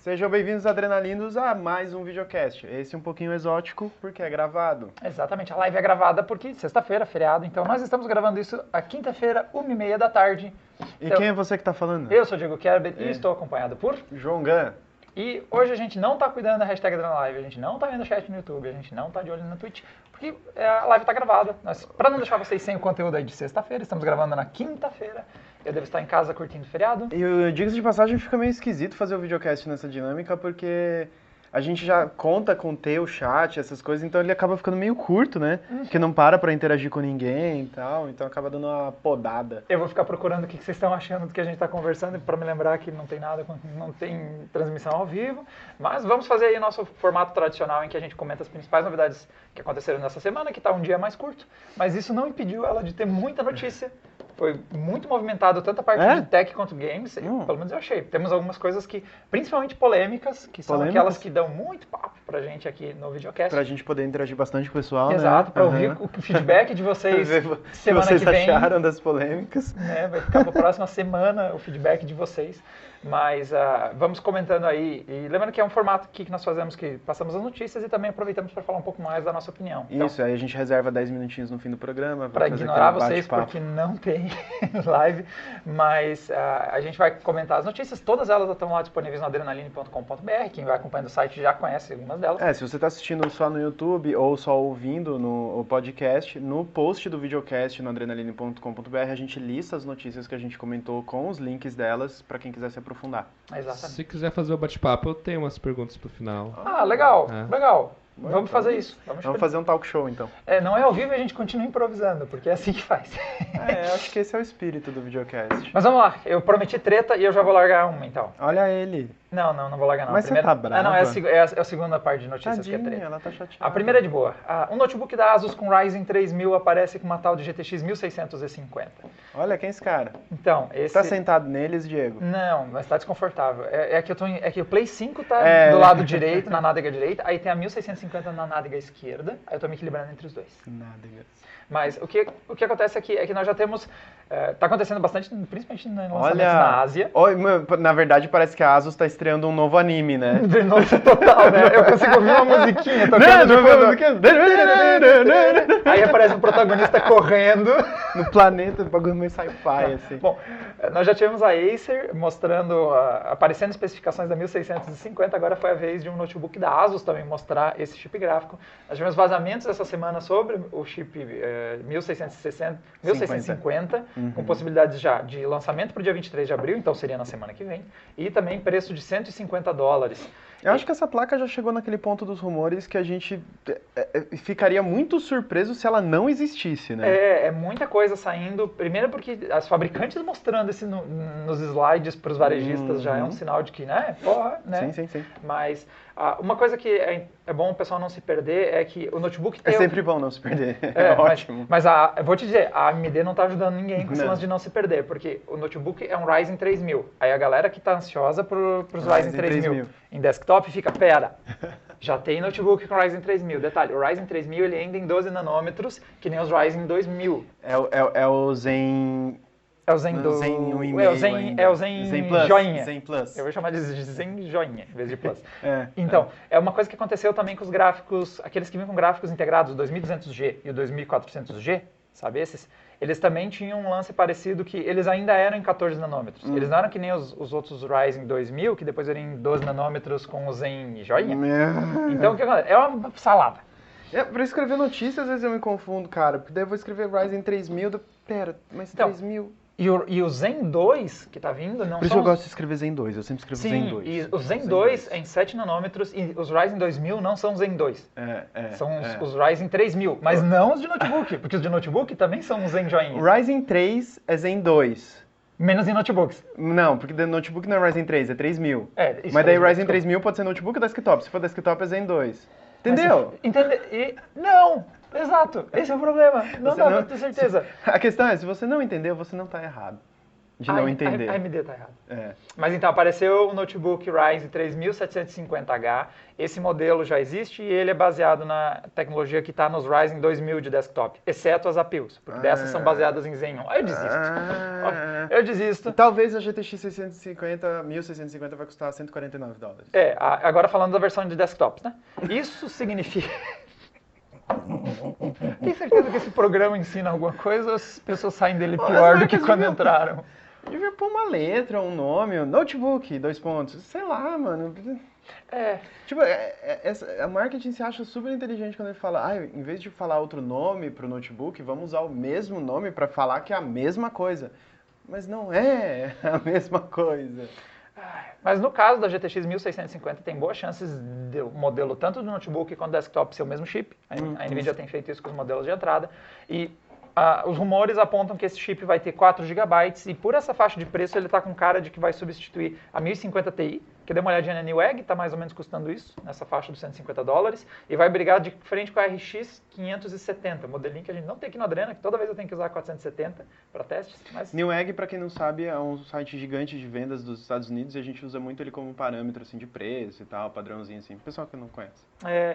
Sejam bem-vindos, adrenalinos, a mais um videocast. Esse é um pouquinho exótico, porque é gravado. Exatamente, a live é gravada porque sexta-feira, feriado, então nós estamos gravando isso à quinta-feira, 1h30 da tarde. E então, quem é você que está falando? Eu sou o Diego Kerber e estou acompanhado por... João Gan. E hoje a gente não está cuidando da hashtag Adrenalive, a gente não está vendo o chat no YouTube, a gente não está de olho na Twitch, porque a live está gravada. Para não deixar vocês sem o conteúdo aí de sexta-feira, estamos gravando na quinta-feira. Eu devo estar em casa curtindo o feriado. E diga-se de passagem, fica meio esquisito fazer o videocast nessa dinâmica, porque a gente já conta com ter o chat, essas coisas, então ele acaba ficando meio curto, né? Porque não para interagir com ninguém e tal, então acaba dando uma podada. Eu vou ficar procurando o que vocês estão achando do que a gente está conversando, para me lembrar que não tem nada, não tem transmissão ao vivo. Mas vamos fazer aí nosso formato tradicional em que a gente comenta as principais novidades que aconteceram nessa semana, que está um dia mais curto. Mas isso não impediu ela de ter muita notícia. Foi muito movimentado, tanto a parte de tech quanto games, pelo menos eu achei. Temos algumas coisas que, principalmente polêmicas, que são aquelas que dão muito papo pra gente aqui no videocast. Pra gente poder interagir bastante com o pessoal, Exato, né? pra ouvir o feedback de vocês semana que vem. O que vocês acharam das polêmicas. Né, vai ficar pra próxima semana o feedback de vocês. Mas vamos comentando aí, e lembrando que é um formato que nós fazemos, que passamos as notícias e também aproveitamos para falar um pouco mais da nossa opinião. Isso, então, aí a gente reserva 10 minutinhos no fim do programa. Para ignorar vocês, porque não tem live, mas a gente vai comentar as notícias, todas elas estão lá disponíveis no adrenaline.com.br, quem vai acompanhando o site já conhece algumas delas. Se você está assistindo só no YouTube ou só ouvindo no podcast, no post do videocast no adrenaline.com.br a gente lista as notícias que a gente comentou com os links delas para quem quiser se aprofundar. Exatamente. Se quiser fazer o bate-papo, eu tenho umas perguntas pro final. Legal, legal. Vamos fazer isso. Vamos fazer um talk show, então. Não é ao vivo, a gente continua improvisando, porque é assim que faz. Acho que esse é o espírito do videocast. Mas vamos lá, eu prometi treta e eu já vou largar uma, então. Olha ele. Não vou largar não. Mas primeiro... você tá brava? Não, é a segunda parte de notícias. Tadinha, que é treta. Ela tá chateada. A primeira é de boa. Um notebook da Asus com Ryzen 3000 aparece com uma tal de GTX 1650. Olha, quem é esse cara? Então, esse... Tá sentado neles, Diego? Não, mas tá desconfortável. É que o Play 5 tá do lado direito, na nádega direita, aí tem a 1650 na nádega esquerda, aí eu tô me equilibrando entre os dois. Nádega. Mas o que acontece aqui é que nós já temos... tá acontecendo bastante, principalmente no lançamento na Ásia. Na verdade, parece que a Asus tá estreando um novo anime, né? Nossa, total, né? Eu consigo ouvir uma musiquinha tocando Aí aparece um protagonista correndo. No planeta, o bagulho meio sci-fi, assim. Bom, nós já tivemos a Acer mostrando, aparecendo especificações da 1650, agora foi a vez de um notebook da Asus também mostrar esse chip gráfico. Nós tivemos vazamentos essa semana sobre o chip 1650, com possibilidades já de lançamento para o dia 23 de abril, então seria na semana que vem, e também preço de $150. Eu acho que essa placa já chegou naquele ponto dos rumores que a gente ficaria muito surpreso se ela não existisse, né? É muita coisa saindo. Primeiro porque as fabricantes mostrando isso nos slides para os varejistas já é um sinal de que, né? Porra, né? Sim. Mas uma coisa que é bom o pessoal não se perder é que o notebook tem... É sempre bom não se perder, é ótimo. Mas eu vou te dizer, a AMD não está ajudando ninguém com esse lance de não se perder, porque o notebook é um Ryzen 3000. Aí a galera que está ansiosa para os Ryzen 3000 em desktop fica, pera, já tem notebook com Ryzen 3000. Detalhe, o Ryzen 3000 ele ainda em 12 nanômetros, que nem os Ryzen 2000. É o Zen... É o Zen do... É o Zen Plus, joinha. Zen Plus. Eu vou chamar de Zen joinha, em vez de Plus. Então, é uma coisa que aconteceu também com os gráficos, aqueles que vêm com gráficos integrados, o 2200G e o 2400G, sabe esses? Eles também tinham um lance parecido que eles ainda eram em 14 nanômetros. Eles não eram que nem os outros Ryzen 2000, que depois eram em 12 nanômetros com o Zen joinha. Então, o que acontece? É uma salada. Pra escrever notícias, às vezes eu me confundo, cara, porque daí eu vou escrever Ryzen 3000, pera, mas então, 3000... E o Zen 2, que tá vindo, não Por isso eu gosto de escrever Zen 2, eu sempre escrevo Zen 2. E o Zen 2 é em 7 nanômetros e os Ryzen 2000 não são Zen 2. São os Ryzen 3000, mas não os de notebook, porque os de notebook também são um Zen joinha. O Ryzen 3 é Zen 2. Menos em notebooks. Não, porque notebook não é Ryzen 3, é 3000. Isso mas daí Ryzen 3000 pode ser notebook ou desktop. Se for desktop é Zen 2. Entendeu? Não! Exato, esse é o problema. Não dá pra ter certeza. A questão é, se você não entendeu, você não tá errado de não entender. A AMD tá errado. Mas então, apareceu o notebook Ryzen 3750H. Esse modelo já existe e ele é baseado na tecnologia que está nos Ryzen 2000 de desktop, exceto as APUs, porque dessas são baseadas em Zen 1. Aí eu desisto. eu desisto. Talvez a GTX 1650 vai custar $149. Agora falando da versão de desktops, né? Isso significa... Tem certeza que esse programa ensina alguma coisa ou as pessoas saem dele pior do que quando entraram? Devia pôr uma letra, um nome, um notebook, 2 pontos. Sei lá, mano. Tipo, a marketing se acha super inteligente quando ele fala, em vez de falar outro nome pro notebook, vamos usar o mesmo nome pra falar que é a mesma coisa. Mas não é a mesma coisa. Mas no caso da GTX 1650 tem boas chances do modelo tanto do notebook quanto do desktop ser o mesmo chip. A NVIDIA tem feito isso com os modelos de entrada. E os rumores apontam que esse chip vai ter 4 GB e por essa faixa de preço ele está com cara de que vai substituir a 1050 Ti, que dê uma olhadinha na Newegg, está mais ou menos custando isso, nessa faixa dos $150, e vai brigar de frente com a RX 570, modelinho que a gente não tem aqui no Adrena, que toda vez eu tenho que usar 470 para testes. Mas... Newegg, para quem não sabe, é um site gigante de vendas dos Estados Unidos e a gente usa muito ele como parâmetro assim, de preço e tal, padrãozinho assim, pessoal que não conhece.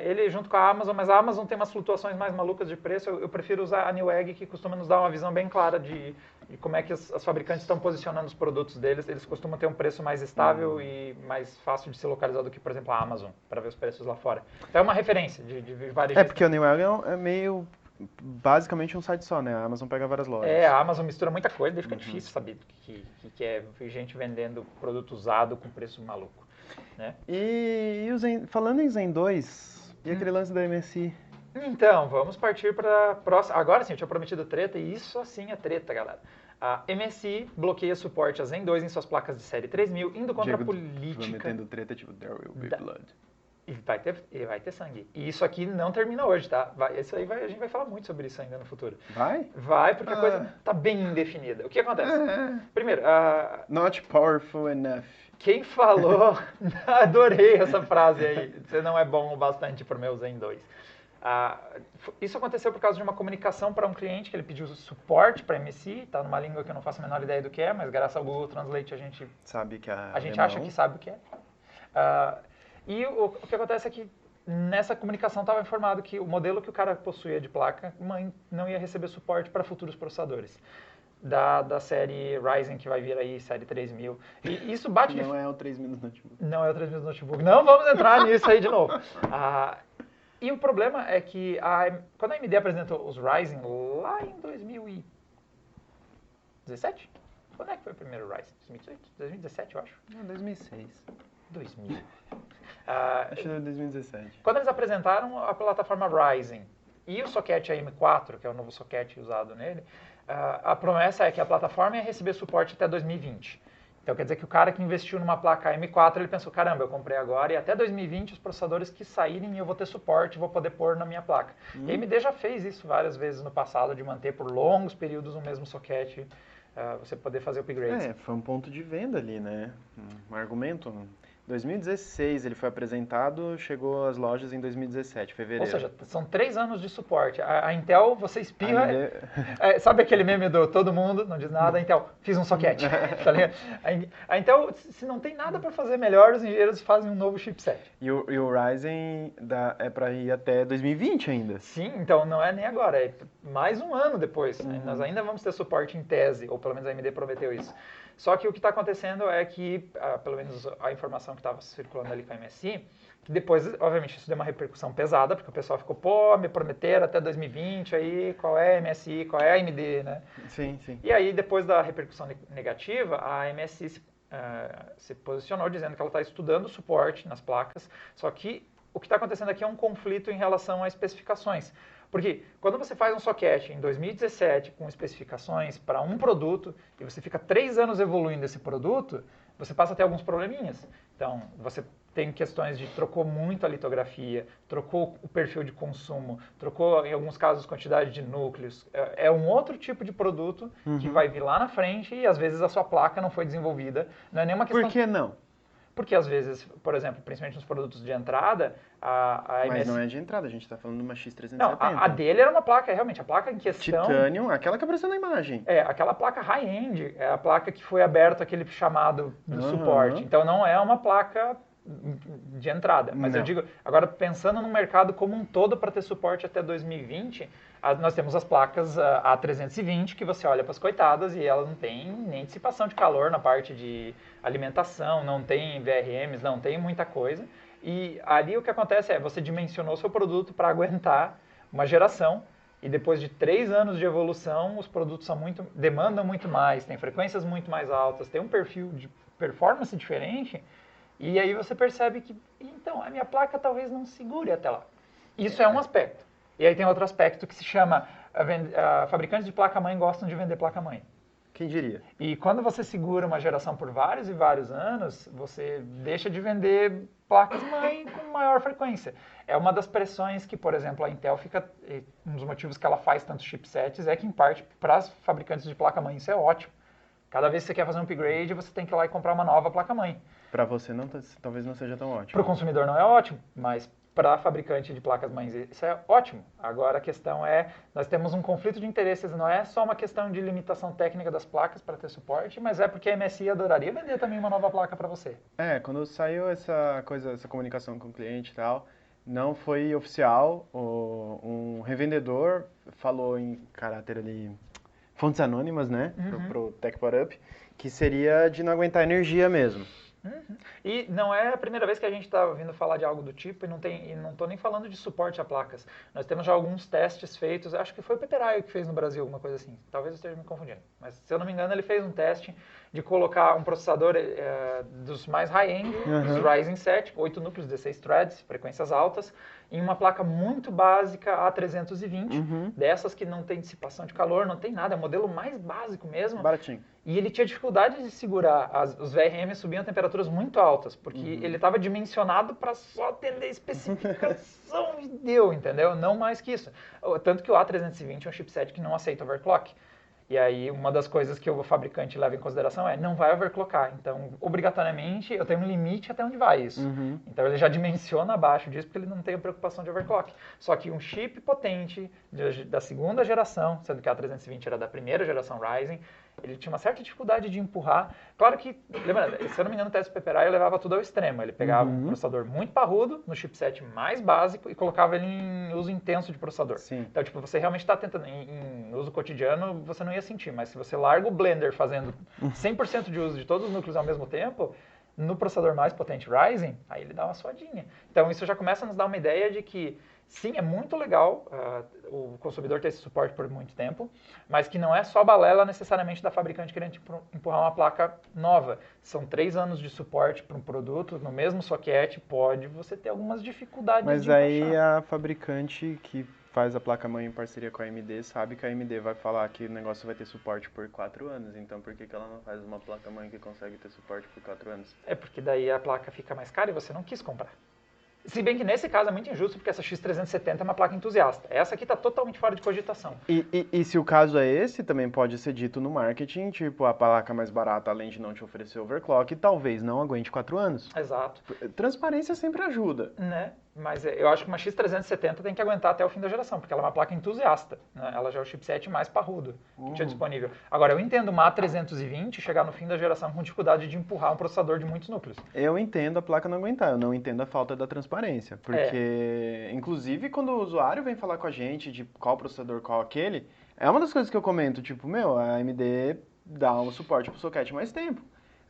Ele junto com a Amazon, mas a Amazon tem umas flutuações mais malucas de preço, eu prefiro usar a Newegg, que costuma nos dar uma visão bem clara de como é que as fabricantes estão posicionando os produtos deles. Eles costumam ter um preço mais estável e mais fácil de ser localizado do que, por exemplo, a Amazon, para ver os preços lá fora. Então é uma referência de varejista. Porque o Newegg é meio, basicamente um site só, né? A Amazon pega várias lojas. A Amazon mistura muita coisa, daí fica difícil saber que é gente vendendo produto usado com preço maluco, né? E falando em Zen 2, e aquele lance da MSI? Então, vamos partir para a próxima. Agora sim, eu tinha prometido treta, e isso assim é treta, galera. A MSI bloqueia suporte a Zen 2 em suas placas de série 3000, indo contra a política... prometendo treta, tipo, there will be blood. E vai ter sangue. E isso aqui não termina hoje, tá? A gente vai falar muito sobre isso ainda no futuro. Vai? Vai, porque a coisa tá bem indefinida. O que acontece? Primeiro, Not powerful enough. Quem falou... Adorei essa frase aí. Você não é bom o bastante pro meu Zen 2. Isso aconteceu por causa de uma comunicação para um cliente que ele pediu suporte para MSI, tá numa língua que eu não faço a menor ideia do que é, mas graças ao Google Translate a gente sabe que a gente acha que sabe o que é. E o que acontece é que nessa comunicação estava informado que o modelo que o cara possuía de placa mãe não ia receber suporte para futuros processadores. Da série Ryzen que vai vir aí, série 3000. E isso bate... Não é o 3000 do notebook. Não é o 3000 do notebook. Não vamos entrar nisso aí de novo. E o problema é que quando a AMD apresentou os Ryzen lá em 2017? Quando é que foi o primeiro Ryzen? 2018? 2017, eu acho. Não, 2006. 2000. Acho que foi 2017. Quando eles apresentaram a plataforma Ryzen e o socket AM4, que é o novo socket usado nele, a promessa é que a plataforma ia receber suporte até 2020. Então quer dizer que o cara que investiu numa placa AM4, ele pensou, caramba, eu comprei agora e até 2020 os processadores que saírem eu vou ter suporte, vou poder pôr na minha placa. E a AMD já fez isso várias vezes no passado, de manter por longos períodos o mesmo socket, você poder fazer upgrades. Foi um ponto de venda ali, né? Um argumento. 2016 ele foi apresentado, chegou às lojas em 2017, fevereiro. Ou seja, são 3 anos de suporte. A Intel, você espirra... sabe aquele meme do todo mundo, não diz nada, Intel, fiz um socket. Tá ligado? A Intel, se não tem nada para fazer melhor, os engenheiros fazem um novo chipset. E o Ryzen é para ir até 2020 ainda. Sim, então não é nem agora, é mais um ano depois. Nós ainda vamos ter suporte em tese, ou pelo menos a AMD prometeu isso. Só que o que está acontecendo é que, pelo menos a informação que estava circulando ali com a MSI, que depois, obviamente, isso deu uma repercussão pesada, porque o pessoal ficou, me prometeram até 2020, aí qual é a MSI, qual é a AMD, né? Sim, sim. E aí, depois da repercussão negativa, a MSI se posicionou dizendo que ela está estudando o suporte nas placas, só que o que está acontecendo aqui é um conflito em relação a especificações. Porque quando você faz um socket em 2017 com especificações para um produto e você fica 3 anos evoluindo esse produto, você passa a ter alguns probleminhas. Então, você tem questões de trocou muito a litografia, trocou o perfil de consumo, trocou, em alguns casos, quantidade de núcleos. É um outro tipo de produto que vai vir lá na frente e, às vezes, a sua placa não foi desenvolvida. Não é nenhuma questão... Por que não? Porque, às vezes, por exemplo, principalmente nos produtos de entrada, a Mas MS... não é de entrada, a gente está falando de uma X370. Não, a dele era uma placa, realmente, a placa em questão... Titanium, aquela que apareceu na imagem. Aquela placa high-end, é a placa que foi aberto aquele chamado do suporte. Então, não é uma placa de entrada. Mas eu Não. digo, agora pensando no mercado como um todo para ter suporte até 2020, nós temos as placas A320 que você olha para as coitadas e ela não tem nem dissipação de calor na parte de alimentação, não tem VRMs, não tem muita coisa. E ali o que acontece é, você dimensionou seu produto para aguentar uma geração e depois de 3 anos de evolução, os produtos demandam muito mais, têm frequências muito mais altas, tem um perfil de performance diferente e aí você percebe que, então, a minha placa talvez não segure até lá. Isso é um aspecto. E aí tem outro aspecto que se chama, fabricantes de placa-mãe gostam de vender placa-mãe. Quem diria? E quando você segura uma geração por vários e vários anos, você deixa de vender placas-mãe com maior frequência. É uma das pressões que, por exemplo, a Intel fica... Um dos motivos que ela faz tantos chipsets é que, em parte, para as fabricantes de placa-mãe, isso é ótimo. Cada vez que você quer fazer um upgrade, você tem que ir lá e comprar uma nova placa-mãe. Para você talvez não seja tão ótimo. Para o consumidor não é ótimo, mas para a fabricante de placas-mães isso é ótimo. Agora a questão é, nós temos um conflito de interesses, não é só uma questão de limitação técnica das placas para ter suporte, mas é porque a MSI adoraria vender também uma nova placa para você. Quando saiu essa comunicação com o cliente e tal, não foi oficial, um revendedor falou em caráter ali, fontes anônimas, né, pro TechPodUp, que seria de não aguentar energia mesmo. E não é a primeira vez que a gente está ouvindo falar de algo do tipo e não estou nem falando de suporte a placas. Nós temos já alguns testes feitos, acho que foi o Peperaio que fez no Brasil alguma coisa assim, talvez eu esteja me confundindo, mas se eu não me engano ele fez um teste de colocar um processador dos mais high-end, os Ryzen 7, 8 núcleos, 16 threads, frequências altas, em uma placa muito básica A320, dessas que não tem dissipação de calor, não tem nada, é o modelo mais básico mesmo. Baratinho. E ele tinha dificuldade de segurar, os VRM subiam a temperaturas muito altas, porque ele estava dimensionado para só atender especificação e deu, entendeu? Não mais que isso. Tanto que o A320 é um chipset que não aceita overclock. E aí, uma das coisas que o fabricante leva em consideração é, não vai overclockar. Então, obrigatoriamente, eu tenho um limite até onde vai isso. Então, ele já dimensiona abaixo disso, porque ele não tem a preocupação de overclock. Só que um chip potente da segunda geração, sendo que a A320 era da primeira geração Ryzen, ele tinha uma certa dificuldade de empurrar. Claro que, lembra, se eu não me engano, o teste Peperaio levava tudo ao extremo. Ele pegava um processador muito parrudo, no chipset mais básico, e colocava ele em uso intenso de processador. Sim. Então, tipo, você realmente está tentando, em uso cotidiano, você não ia sentir, mas se você larga o Blender fazendo 100% de uso de todos os núcleos ao mesmo tempo, no processador mais potente Ryzen, aí ele dá uma suadinha. Então, isso já começa a nos dar uma ideia de que, sim, é muito legal o consumidor ter esse suporte por muito tempo, mas que não é só balela necessariamente da fabricante querendo empurrar uma placa nova. São 3 anos de suporte para um produto, no mesmo socket, pode você ter algumas dificuldades Mas de aí encaixar. a fabricante que faz a placa-mãe em parceria com a AMD sabe que a AMD vai falar que o negócio vai ter suporte por 4 anos. Então por que ela não faz uma placa-mãe que consegue ter suporte por 4 anos? É porque daí a placa fica mais cara e você não quis comprar. Se bem que nesse caso é muito injusto, porque essa X370 é uma placa entusiasta. Essa aqui está totalmente fora de cogitação. E se o caso é esse, também pode ser dito no marketing, tipo, a placa mais barata, além de não te oferecer overclock, talvez não aguente 4 anos. Exato. Transparência sempre ajuda. Né? Mas eu acho que uma X370 tem que aguentar até o fim da geração, porque ela é uma placa entusiasta. Né? Ela já é o chipset mais parrudo que tinha disponível. Agora, eu entendo uma A320 chegar no fim da geração com dificuldade de empurrar um processador de muitos núcleos. Eu entendo a placa não aguentar, eu não entendo a falta da transparência. Porque, inclusive, quando o usuário vem falar com a gente de qual processador, qual aquele, é uma das coisas que eu comento, tipo, a AMD dá um suporte pro socket mais tempo.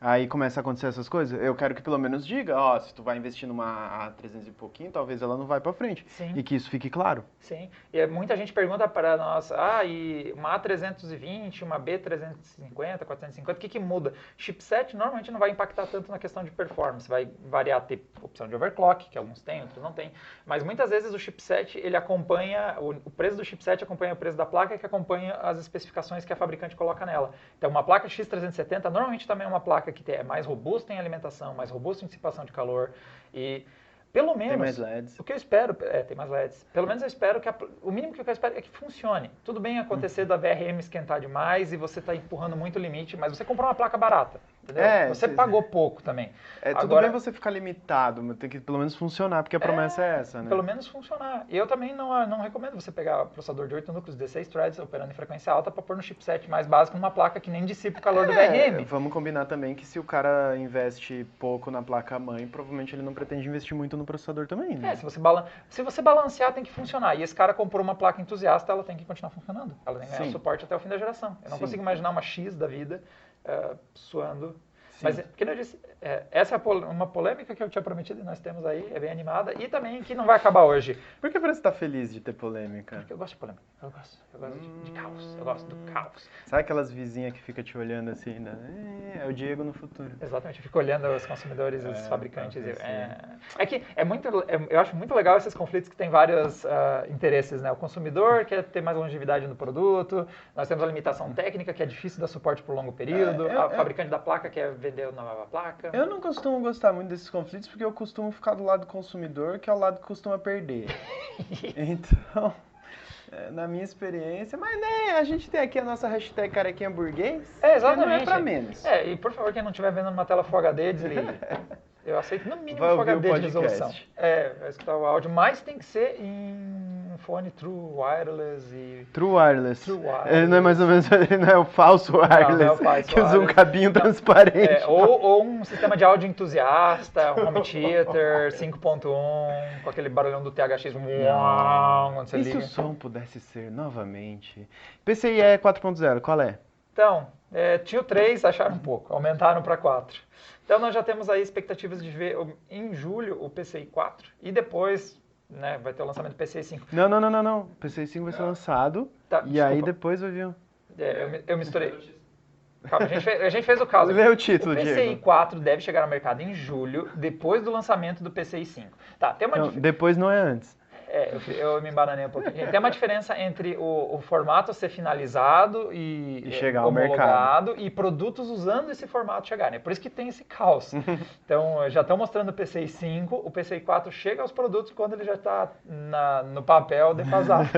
Aí começa a acontecer essas coisas, eu quero que pelo menos diga, se tu vai investir numa A300 e pouquinho, talvez ela não vai pra frente. Sim. E que isso fique claro. Sim, e muita gente pergunta para nós, e uma A320, uma B350, 450, o que muda? Chipset normalmente não vai impactar tanto na questão de performance, vai variar, ter opção de overclock, que alguns têm, outros não têm, mas muitas vezes o chipset, ele acompanha, o preço do chipset acompanha o preço da placa, que acompanha as especificações que a fabricante coloca nela. Então uma placa X370 normalmente também é uma placa que é mais robusta em alimentação, mais robusta em dissipação de calor e pelo menos, tem mais LEDs. O que eu espero, tem mais LEDs, pelo menos eu espero que, o mínimo que eu espero é que funcione. Tudo bem acontecer da VRM esquentar demais e você está empurrando muito o limite, mas você comprou uma placa barata, entendeu? Você sim. pagou pouco também. Tudo bem você ficar limitado, mas tem que pelo menos funcionar, porque a promessa é essa, né? Pelo menos funcionar. E eu também não recomendo você pegar processador de 8 núcleos, 16 threads, operando em frequência alta, para pôr no chipset mais básico numa placa que nem dissipa o calor do VRM. Vamos combinar também que se o cara investe pouco na placa-mãe, provavelmente ele não pretende investir muito no processador também, né? Se você balancear, tem que funcionar. E esse cara comprou uma placa entusiasta, ela tem que continuar funcionando. Ela tem que ganhar suporte até o fim da geração. Eu não consigo imaginar uma X da vida suando. Mas, como eu disse, essa é uma polêmica que eu tinha prometido e nós temos aí, é bem animada, e também que não vai acabar hoje. Por que parece que tá feliz de ter polêmica? Porque eu gosto de polêmica, eu gosto de caos, eu gosto do caos. Sabe aquelas vizinhas que ficam te olhando assim, né? É o Diego no futuro. Exatamente, eu fico olhando os consumidores, os fabricantes. Eu acho muito legal esses conflitos que tem vários interesses, né? O consumidor quer ter mais longevidade no produto, nós temos a limitação técnica, que é difícil dar suporte por longo período, a fabricante da placa quer vender uma nova placa. Eu não costumo gostar muito desses conflitos porque eu costumo ficar do lado do consumidor, que é o lado que costuma perder. Então, na minha experiência, mas né, a gente tem aqui a nossa hashtag carequinha burguês, exatamente. Que não é pra menos. E por favor, quem não estiver vendo numa tela Full HD, desligue. Eu aceito no mínimo Vai Full ouvir HD o de resolução. Vai escutar o áudio, mas tem que ser em um fone True Wireless e... True Wireless. True Wireless. Ele não é mais ou menos, ele não é o falso wireless, não é o falso que usa um wireless. cabinho transparente. Ou um sistema de áudio entusiasta, um home theater 5.1, com aquele barulhão do THX, quando você E se liga. o som pudesse ser novamente? PCIe 4.0, qual é? Então, tinha o 3, acharam um pouco, aumentaram para 4. Então nós já temos aí expectativas de ver em julho o PCI 4 e depois, né, vai ter o lançamento do PCI 5. Não. O PCI 5 vai ser lançado e aí desculpa. depois vai vir. Eu misturei. Calma, a gente fez o caso. Lê o título, o PCI Diego. 4 deve chegar ao mercado em julho, depois do lançamento do PCI 5. Tá, tem uma Não, depois não é antes. eu me embananei um pouquinho. Tem uma diferença entre o formato ser finalizado e chegar ao homologado e produtos usando esse formato chegarem. É por isso que tem esse caos. Então, já estão mostrando o PCI 5, o PCI 4 chega aos produtos quando ele já está no papel defasado.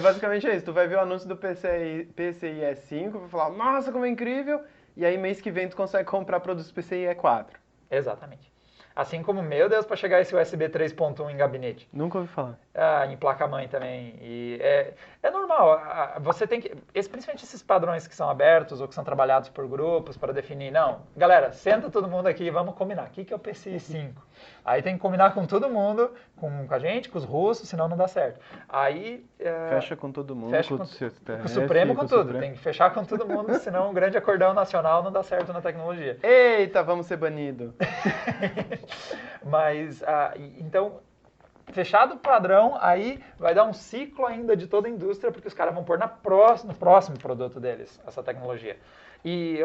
Basicamente é isso. Tu vai ver o anúncio do PCIe 5, vai falar, nossa, como é incrível, e aí mês que vem tu consegue comprar produtos PCIe 4. Exatamente. Assim como, meu Deus, para chegar esse USB 3.1 em gabinete. Nunca ouvi falar. Em placa-mãe também. E é normal. Você tem que... principalmente esses padrões que são abertos ou que são trabalhados por grupos para definir. Não, galera, senta todo mundo aqui e vamos combinar. O que é o PCI 5? Aí tem que combinar com todo mundo, com a gente, com os russos, senão não dá certo. Aí... fecha com todo mundo, fecha com o Supremo, com tudo. Tem que fechar com todo mundo, senão um grande acordão nacional não dá certo na tecnologia. Eita, vamos ser banidos. Mas, então, fechado o padrão, aí vai dar um ciclo ainda de toda a indústria, porque os caras vão pôr no próximo produto deles, essa tecnologia. E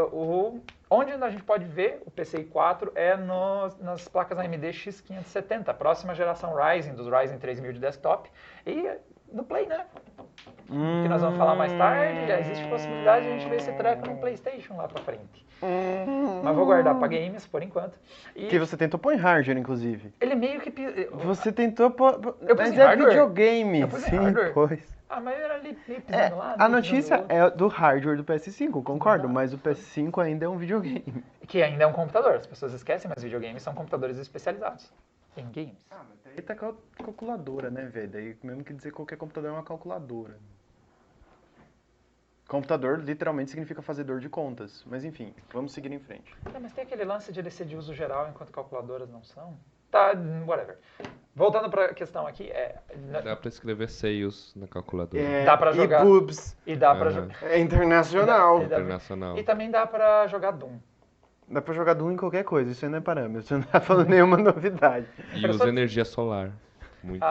onde a gente pode ver o PCI 4 é nas placas AMD X570, a próxima geração Ryzen, dos Ryzen 3000 de desktop, e no Play, né? Que nós vamos falar mais tarde, já existe possibilidade de a gente ver esse treco no PlayStation lá pra frente. Mas vou guardar pra games por enquanto. Que você tentou pôr em hardware, inclusive. Ele meio que... Você tentou pôr... Eu pus Mas em hardware? videogame. Eu pus em Sim, hardware? pois. Mas era ali pisando lá. A notícia é do hardware do PS5, concordo, mas o PS5 ainda é um videogame. Que ainda é um computador. As pessoas esquecem, mas videogames são computadores especializados em games. Mas aí tá calculadora, né, velho? Daí mesmo que dizer que qualquer computador é uma calculadora. Computador literalmente significa fazedor de contas. Mas enfim, vamos seguir em frente. Mas tem aquele lance de ele ser de uso geral enquanto calculadoras não são? Tá, whatever. Voltando pra questão aqui, Dá pra escrever seios na calculadora. dá pra jogar. E boobs. E dá pra jogar. É internacional. Internacional. E também dá pra jogar Doom. Dá pra jogar Doom em qualquer coisa, isso aí não é parâmetro, você não tá falando nenhuma novidade. E usa energia solar. Muitas.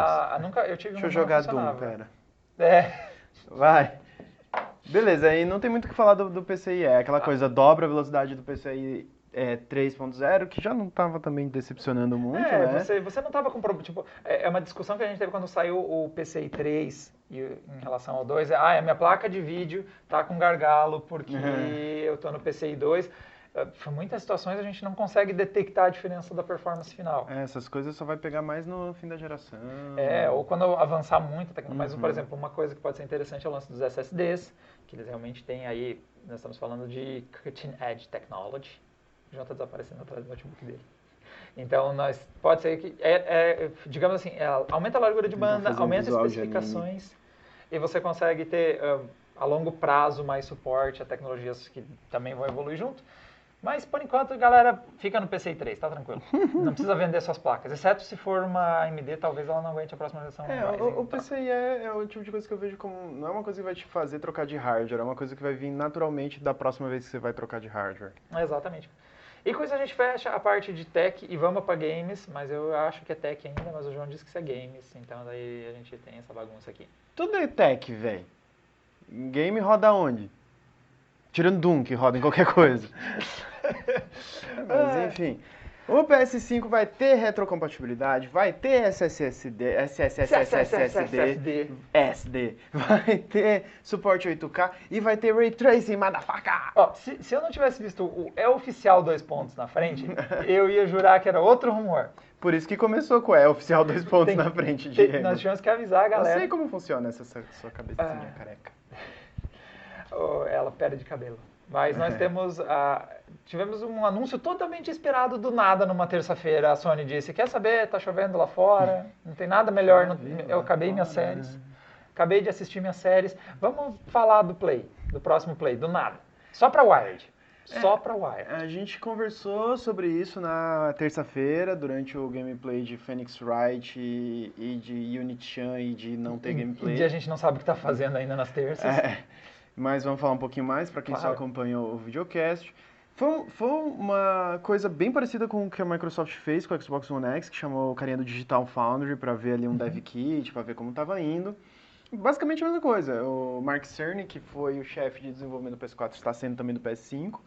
Eu tive Deixa eu uma que não jogar Doom, funcionava. pera. Vai. Beleza, aí não tem muito o que falar do PCIe, é aquela coisa, dobra a velocidade do PCIe 3.0, que já não tava também decepcionando muito, né? Você não tava com problema, tipo, é uma discussão que a gente teve quando saiu o PCI 3 em relação ao 2, a minha placa de vídeo tá com gargalo porque eu tô no PCI 2. Em muitas situações a gente não consegue detectar a diferença da performance final. Essas coisas só vai pegar mais no fim da geração. Ou quando avançar muito a tecnologia. Mas, por exemplo, uma coisa que pode ser interessante é o lance dos SSDs, que eles realmente têm aí, nós estamos falando de cutting edge technology. O João está desaparecendo atrás do notebook dele. Então, pode ser que, digamos assim, aumenta a largura de banda, aumenta as especificações e você consegue ter, a longo prazo, mais suporte a tecnologias que também vão evoluir junto. Mas, por enquanto, galera, fica no PCI 3, tá tranquilo. Não precisa vender suas placas, exceto se for uma AMD, talvez ela não aguente a próxima geração. O PCI é o tipo de coisa que eu vejo como, não é uma coisa que vai te fazer trocar de hardware, é uma coisa que vai vir naturalmente da próxima vez que você vai trocar de hardware. Exatamente. E com isso a gente fecha a parte de tech e vamos para games, mas eu acho que é tech ainda, mas o João disse que isso é games, então daí a gente tem essa bagunça aqui. Tudo é tech, velho. Game roda onde? Tirando Doom, que roda em qualquer coisa. Mas enfim, o PS5 vai ter retrocompatibilidade, vai ter SSD, vai ter suporte 8K e vai ter Ray Tracing, motherfucker! Se eu não tivesse visto o oficial 2 pontos na frente, eu ia jurar que era outro rumor. Por isso que começou com oficial 2 pontos na frente, Diego. Nós tivemos que avisar a galera. Eu sei como funciona essa sua cabecinha careca. Ela perde de cabelo. Mas nós tivemos um anúncio totalmente esperado do nada numa terça-feira. A Sony disse, quer saber, tá chovendo lá fora, não tem nada melhor, eu acabei minhas séries, acabei de assistir minhas séries. Vamos falar do Play, do próximo Play, do nada. Só pra Wired. Só pra Wired. A gente conversou sobre isso na terça-feira, durante o gameplay de Phoenix Wright e de Unity-chan e de não ter gameplay. E a gente não sabe o que tá fazendo ainda nas terças. Mas vamos falar um pouquinho mais para quem só acompanhou o videocast. Foi uma coisa bem parecida com o que a Microsoft fez com o Xbox One X, que chamou o carinha do Digital Foundry para ver ali um dev kit, para ver como estava indo. Basicamente a mesma coisa. O Mark Cerny, que foi o chefe de desenvolvimento do PS4, está sendo também do PS5,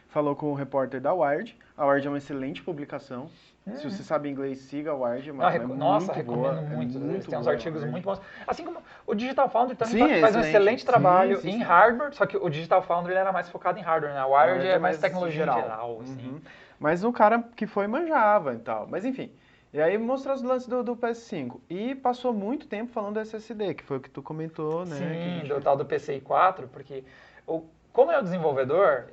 falou com o repórter da Wired. A Wired é uma excelente publicação. Se você sabe inglês, siga a Wired. Recomendo muito. Eles têm uns artigos muito bons. Assim como o Digital Foundry também faz um excelente trabalho em hardware, só que o Digital Foundry era mais focado em hardware, né? A Wired é mais tecnologia geral. Assim. Mas o cara que foi manjava e tal. Mas enfim. E aí mostrou os lances do PS5. E passou muito tempo falando do SSD, que foi o que tu comentou, né? Sim, do tal do PCI 4, porque como é o desenvolvedor,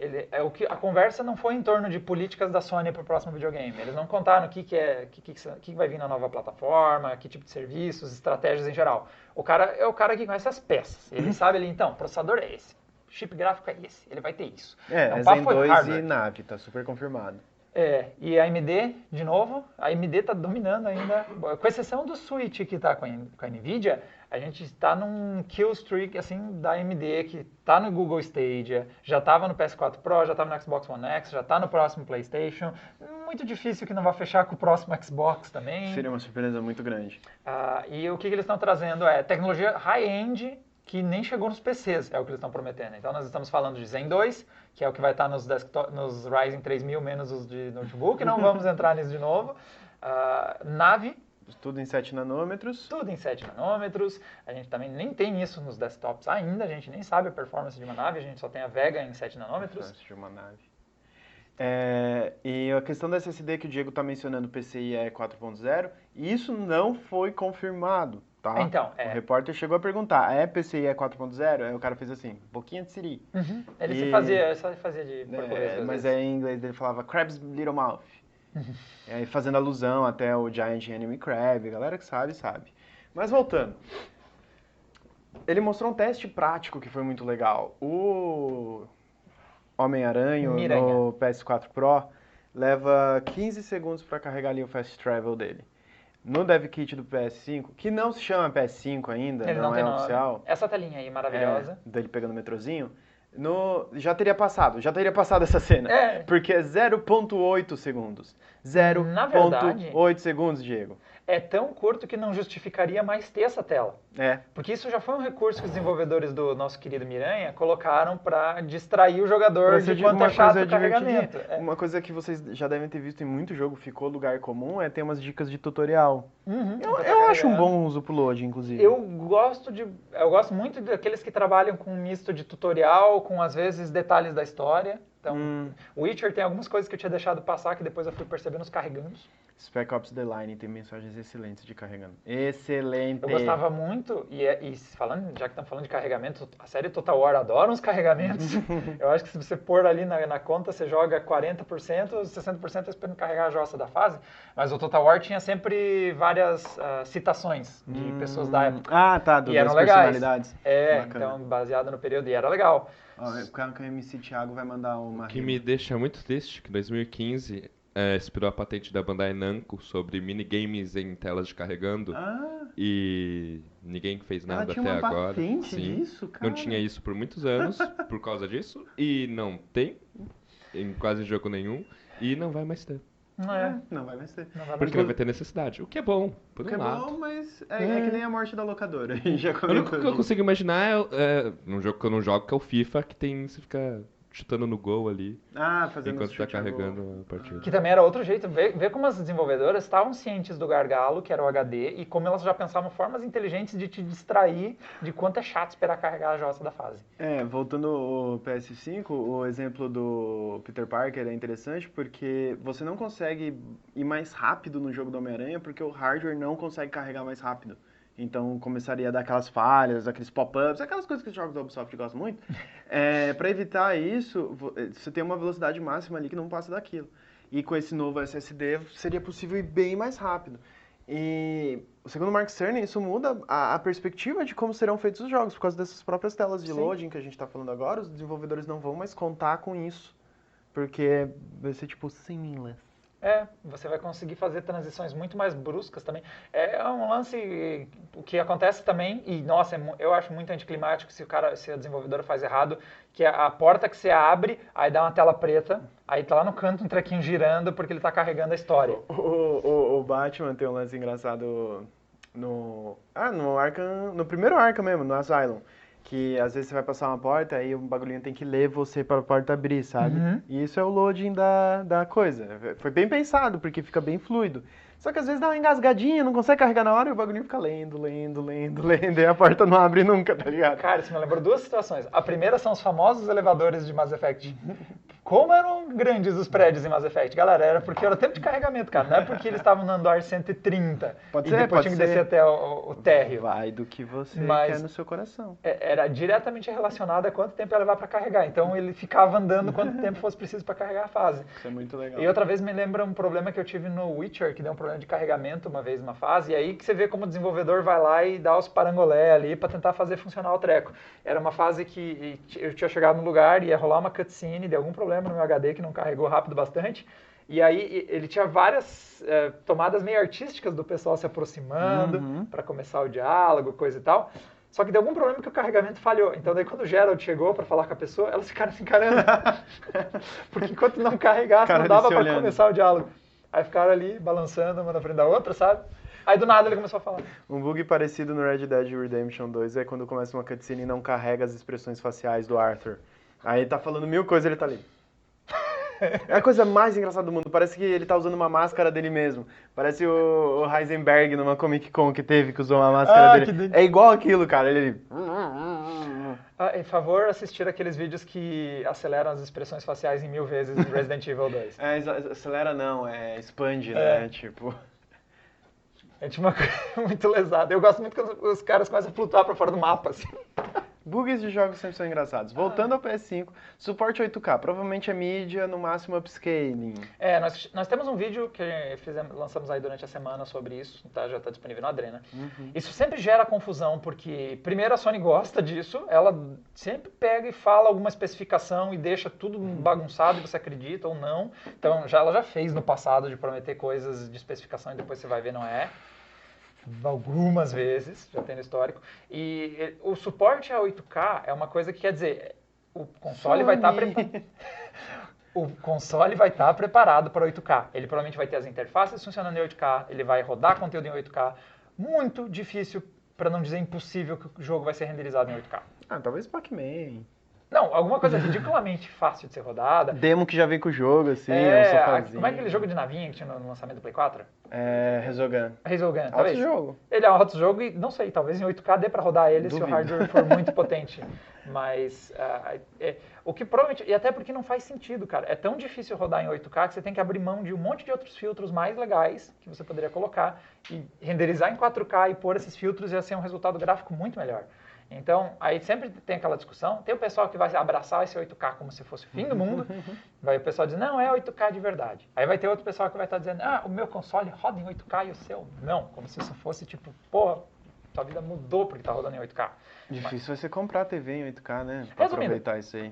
a conversa não foi em torno de políticas da Sony para o próximo videogame. Eles não contaram o que vai vir na nova plataforma, que tipo de serviços, estratégias em geral. O cara é o cara que conhece as peças. Ele sabe ali, então, o processador é esse, o chip gráfico é esse, ele vai ter isso. É Zen 2 e NAV, tá super confirmado. E a AMD, de novo, a AMD está dominando ainda, com exceção do Switch que está com a NVIDIA, a gente está num kill streak assim, da AMD, que está no Google Stadia, já estava no PS4 Pro, já estava no Xbox One X, já está no próximo PlayStation, muito difícil que não vá fechar com o próximo Xbox também. Seria uma surpresa muito grande. E o que eles estão trazendo é tecnologia high-end, que nem chegou nos PCs, é o que eles estão prometendo. Então nós estamos falando de Zen 2, que é o que vai estar nos Ryzen 3000 menos os de notebook, não vamos entrar nisso de novo. Navi. Tudo em 7 nanômetros. Tudo em 7 nanômetros. A gente também nem tem isso nos desktops ainda, a gente nem sabe a performance de uma Navi, a gente só tem a Vega em 7 nanômetros. De uma Navi. E a questão da SSD que o Diego está mencionando, PCIe 4.0, isso não foi confirmado. Tá? Então, O repórter chegou a perguntar, PCIe 4.0? Aí o cara fez assim, um pouquinho de Siri. Ele só fazia de português. Mas aí em inglês ele falava Crab's Little Mouth. E aí fazendo alusão até o Giant Enemy Crab, a galera que sabe, sabe. Mas voltando. Ele mostrou um teste prático que foi muito legal. O Homem-Aranha no PS4 Pro leva 15 segundos para carregar ali o Fast Travel dele. No dev kit do PS5, que não se chama PS5 ainda, não é oficial. Essa telinha aí, maravilhosa. Dele pegando o metrozinho. Já teria passado essa cena. Porque é 0.8 segundos. 0.8 segundos, Diego. É tão curto que não justificaria mais ter essa tela. Porque isso já foi um recurso que os desenvolvedores do nosso querido Miranha colocaram para distrair o jogador de quanto é chato o carregamento. Uma coisa que vocês já devem ter visto em muito jogo, ficou lugar comum, ter umas dicas de tutorial. Eu acho um bom uso pro load, inclusive. Eu gosto muito daqueles que trabalham com um misto de tutorial, com às vezes detalhes da história. Então, o Witcher tem algumas coisas que eu tinha deixado passar que depois eu fui percebendo os carregandos. Spec Ops The Line tem mensagens excelentes de carregando. Excelente! Eu gostava muito, falando, já que estamos falando de carregamento, a série Total War adora uns carregamentos. Eu acho que se você pôr ali na conta, você joga 40%, 60% esperando carregar a jossa da fase. Mas o Total War tinha sempre várias citações de pessoas da época. Ah, tá, e eram das legais. personalidades. Bacana. Então baseado no período, e era legal. O cara que o MC Thiago vai mandar uma... O que me deixa muito triste, que em 2015... expirou a patente da Bandai Namco sobre minigames em telas de carregando e ninguém fez nada até agora. Ela tinha uma patente disso, cara? Não tinha isso por muitos anos por causa disso e não tem em quase jogo nenhum e não vai mais ter. Não vai mais ter. Porque não vai ter necessidade. O que é bom, por um lado. É bom, mas é que nem a morte da locadora. Já o único que eu consigo imaginar é um jogo que eu não jogo, que é o FIFA, que você fica chutando no gol ali, fazendo enquanto tá carregando a partida. Que também era outro jeito, ver como as desenvolvedoras estavam cientes do gargalo, que era o HD, e como elas já pensavam formas inteligentes de te distrair de quanto é chato esperar carregar a jossa da fase. Voltando ao PS5, o exemplo do Peter Parker é interessante porque você não consegue ir mais rápido no jogo do Homem-Aranha porque o hardware não consegue carregar mais rápido. Então começaria a dar aquelas falhas, aqueles pop-ups, aquelas coisas que os jogos da Ubisoft gostam muito. Para evitar isso, você tem uma velocidade máxima ali que não passa daquilo. E com esse novo SSD seria possível ir bem mais rápido. E segundo o Mark Cerny, isso muda a perspectiva de como serão feitos os jogos. Por causa dessas próprias telas de loading que a gente está falando agora, os desenvolvedores não vão mais contar com isso. Porque vai ser tipo seamless. Você vai conseguir fazer transições muito mais bruscas também. É um lance, o que acontece também, e nossa, eu acho muito anticlimático se a desenvolvedora faz errado, que é a porta que você abre, aí dá uma tela preta, aí tá lá no canto um trequinho girando porque ele tá carregando a história. O Batman tem um lance engraçado no Arkham, no primeiro Arkham mesmo, no Asylum. Que às vezes você vai passar uma porta e o bagulhinho tem que ler você para a porta abrir, sabe? E isso é o loading da coisa. Foi bem pensado, porque fica bem fluido. Só que às vezes dá uma engasgadinha, não consegue carregar na hora e o bagulhinho fica lendo, e a porta não abre nunca, tá ligado? Cara, isso me lembrou duas situações. A primeira são os famosos elevadores de Mass Effect. Como eram grandes os prédios em Mass Effect? Galera, era porque era o tempo de carregamento, cara. Não é porque eles estavam no andar 130 e depois tinha que descer até o térreo. Vai do que você quer no seu coração. Era diretamente relacionado a quanto tempo ia levar pra carregar. Então ele ficava andando quanto tempo fosse preciso pra carregar a fase. Isso é muito legal. E outra vez me lembra um problema que eu tive no Witcher, que deu um problema de carregamento uma vez numa fase. E aí que você vê como o desenvolvedor vai lá e dá os parangolé ali pra tentar fazer funcionar o treco. Era uma fase que eu tinha chegado no lugar e ia rolar uma cutscene, deu algum problema no meu HD que não carregou rápido bastante. E aí ele tinha várias tomadas meio artísticas do pessoal se aproximando para começar o diálogo, coisa e tal. Só que deu algum problema que o carregamento falhou. Então daí quando o Geralt chegou para falar com a pessoa, elas ficaram se encarando. Porque enquanto não carregasse, não dava para começar o diálogo. Aí ficaram ali balançando uma na frente da outra, sabe? Aí do nada ele começou a falar. Um bug parecido no Red Dead Redemption 2 é quando começa uma cutscene e não carrega as expressões faciais do Arthur. Aí tá falando mil coisas e ele tá ali. É a coisa mais engraçada do mundo. Parece que ele tá usando uma máscara dele mesmo. Parece o Heisenberg numa Comic Con que teve, que usou uma máscara dele. É igual aquilo, cara. Ele... Em favor, assistir aqueles vídeos que aceleram as expressões faciais em 1000 vezes no Resident Evil 2. Acelera não, expande, né? Tipo... É tipo uma coisa muito lesada. Eu gosto muito quando os caras começam a flutuar pra fora do mapa, assim. Bugs de jogos sempre são engraçados. Voltando ao PS5, suporte 8K, provavelmente a mídia, no máximo upscaling. Nós temos um vídeo que lançamos aí durante a semana sobre isso, tá? Já está disponível no Adrena. Isso sempre gera confusão, porque primeiro a Sony gosta disso, ela sempre pega e fala alguma especificação e deixa tudo bagunçado e você acredita ou não. Então ela já fez no passado de prometer coisas de especificação e depois você vai ver não é. Algumas vezes, já tem no histórico. E o suporte a 8K é uma coisa que quer dizer, o console vai estar o console vai estar preparado para 8K. Ele provavelmente vai ter as interfaces funcionando em 8K, ele vai rodar conteúdo em 8K. Muito difícil, para não dizer impossível, que o jogo vai ser renderizado em 8K. Talvez Pac-Man. Não, alguma coisa ridiculamente fácil de ser rodada. Demo que já vem com o jogo, assim, um sofazinho. Como é aquele jogo de navinha que tinha no lançamento do Play 4? Resogun. Resogun, Alto talvez. jogo. Ele é um alto jogo e, não sei, talvez em 8K dê pra rodar ele se o Duvido. hardware for muito potente. Mas, o que provavelmente... E até porque não faz sentido, cara. É tão difícil rodar em 8K que você tem que abrir mão de um monte de outros filtros mais legais que você poderia colocar e renderizar em 4K e pôr esses filtros ia ser um resultado gráfico muito melhor. Então, aí sempre tem aquela discussão. Tem o pessoal que vai abraçar esse 8K como se fosse o fim do mundo. Vai o pessoal dizer, não, é 8K de verdade. Aí vai ter outro pessoal que vai estar dizendo, o meu console roda em 8K e o seu não. Como se isso fosse tipo, pô, sua vida mudou porque tá rodando em 8K. Difícil vai ser comprar a TV em 8K, né? Pra Resumindo. aproveitar isso aí.